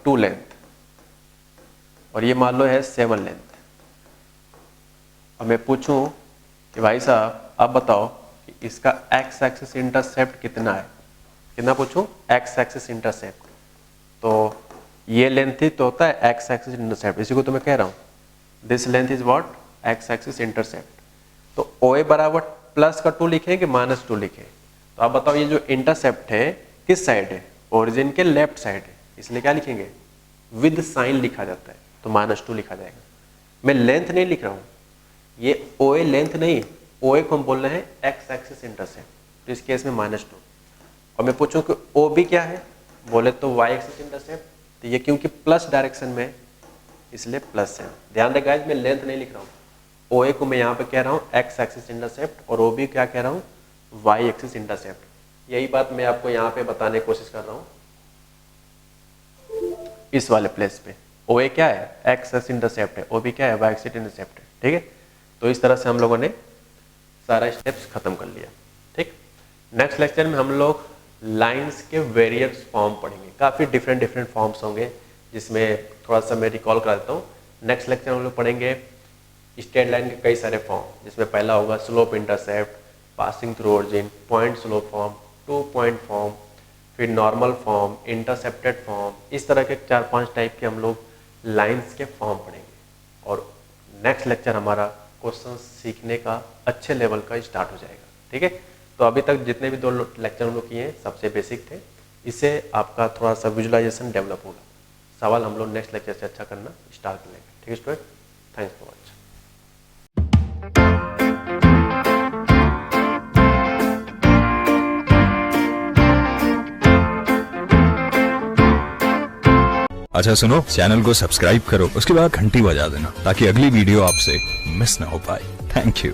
2 लेंथ और ये मान लो है 7 लेंथ, और मैं पूछूं कि भाई साहब आप बताओ कि इसका एक्स एक्सिस इंटरसेप्ट कितना है, कितना पूछूं, एक्स एक्सिस इंटरसेप्ट। तो ये लेंथ ही तो होता है एक्स एक्सिस इंटरसेप्ट, इसी को तो मैं कह रहा हूं this length is what, x axis intercept. तो OA बराबर +2 लिखें कि -2 लिखें, तो आप बताओ ये जो इंटरसेप्ट है किस साइड है, ओरिजिन के लेफ्ट साइड है, इसलिए क्या लिखेंगे, विद साइन लिखा जाता है, तो -2 लिखा जाएगा। मैं लेंथ नहीं लिख रहा हूँ, ये OA लेंथ नहीं, OA को हम बोल रहे हैं एक्स एक्सिस इंटरसेप्ट, तो इस केस में -2। और मैं पूछूं कि OB क्या है, बोले तो y एक्सिस इंटरसेप्ट, तो ये क्योंकि प्लस डायरेक्शन में है इसलिए प्लस है। ध्यान रहे गाइस, मैं लेंथ नहीं लिख रहा हूँ, OA को मैं यहाँ पे कह रहा हूँ एक्स एक्सिस इंटरसेप्ट और OB क्या कह रहा हूँ, y एक्सिस इंटरसेप्ट। यही बात मैं आपको यहाँ पे बताने की कोशिश कर रहा हूँ इस वाले प्लेस पे। OA क्या है, एक्स एक्सिस इंटरसेप्ट है, OB क्या है, y एक्सिस इंटरसेप्ट है। ठीक है, तो इस तरह से हम लोगों ने सारा स्टेप्स खत्म कर लिया। ठीक, नेक्स्ट लेक्चर में हम लोग लाइंस के वेरियस फॉर्म पढ़ेंगे, काफ़ी डिफरेंट फॉर्म्स होंगे, जिसमें थोड़ा सा मैं रिकॉल करा देता हूँ। नेक्स्ट लेक्चर में हम लोग पढ़ेंगे स्ट्रेट लाइन के कई सारे फॉर्म, जिसमें पहला होगा slope intercept, passing through origin, point slope form, 2 point form, फिर नॉर्मल फॉर्म, इंटरसेप्टेड फॉर्म, इस तरह के 4-5 टाइप के हम लोग लाइंस के फॉर्म पढ़ेंगे। और नेक्स्ट लेक्चर हमारा क्वेश्चन सीखने का अच्छे लेवल का स्टार्ट हो जाएगा। ठीक है, तो अभी तक जितने भी 2 लेक्चर हम लोग किए हैं सबसे बेसिक थे, इससे आपका थोड़ा सा विजुअलाइजेशन डेवलप होगा। सवाल हम लोग नेक्स्ट लेक्चर से अच्छा करना स्टार्ट करेंगे। ठीक है स्टूडेंट, थैंक्स फॉर वॉचिंग। अच्छा सुनो, चैनल को सब्सक्राइब करो, उसके बाद घंटी बजा देना ताकि अगली वीडियो आपसे मिस ना हो पाए। Thank you.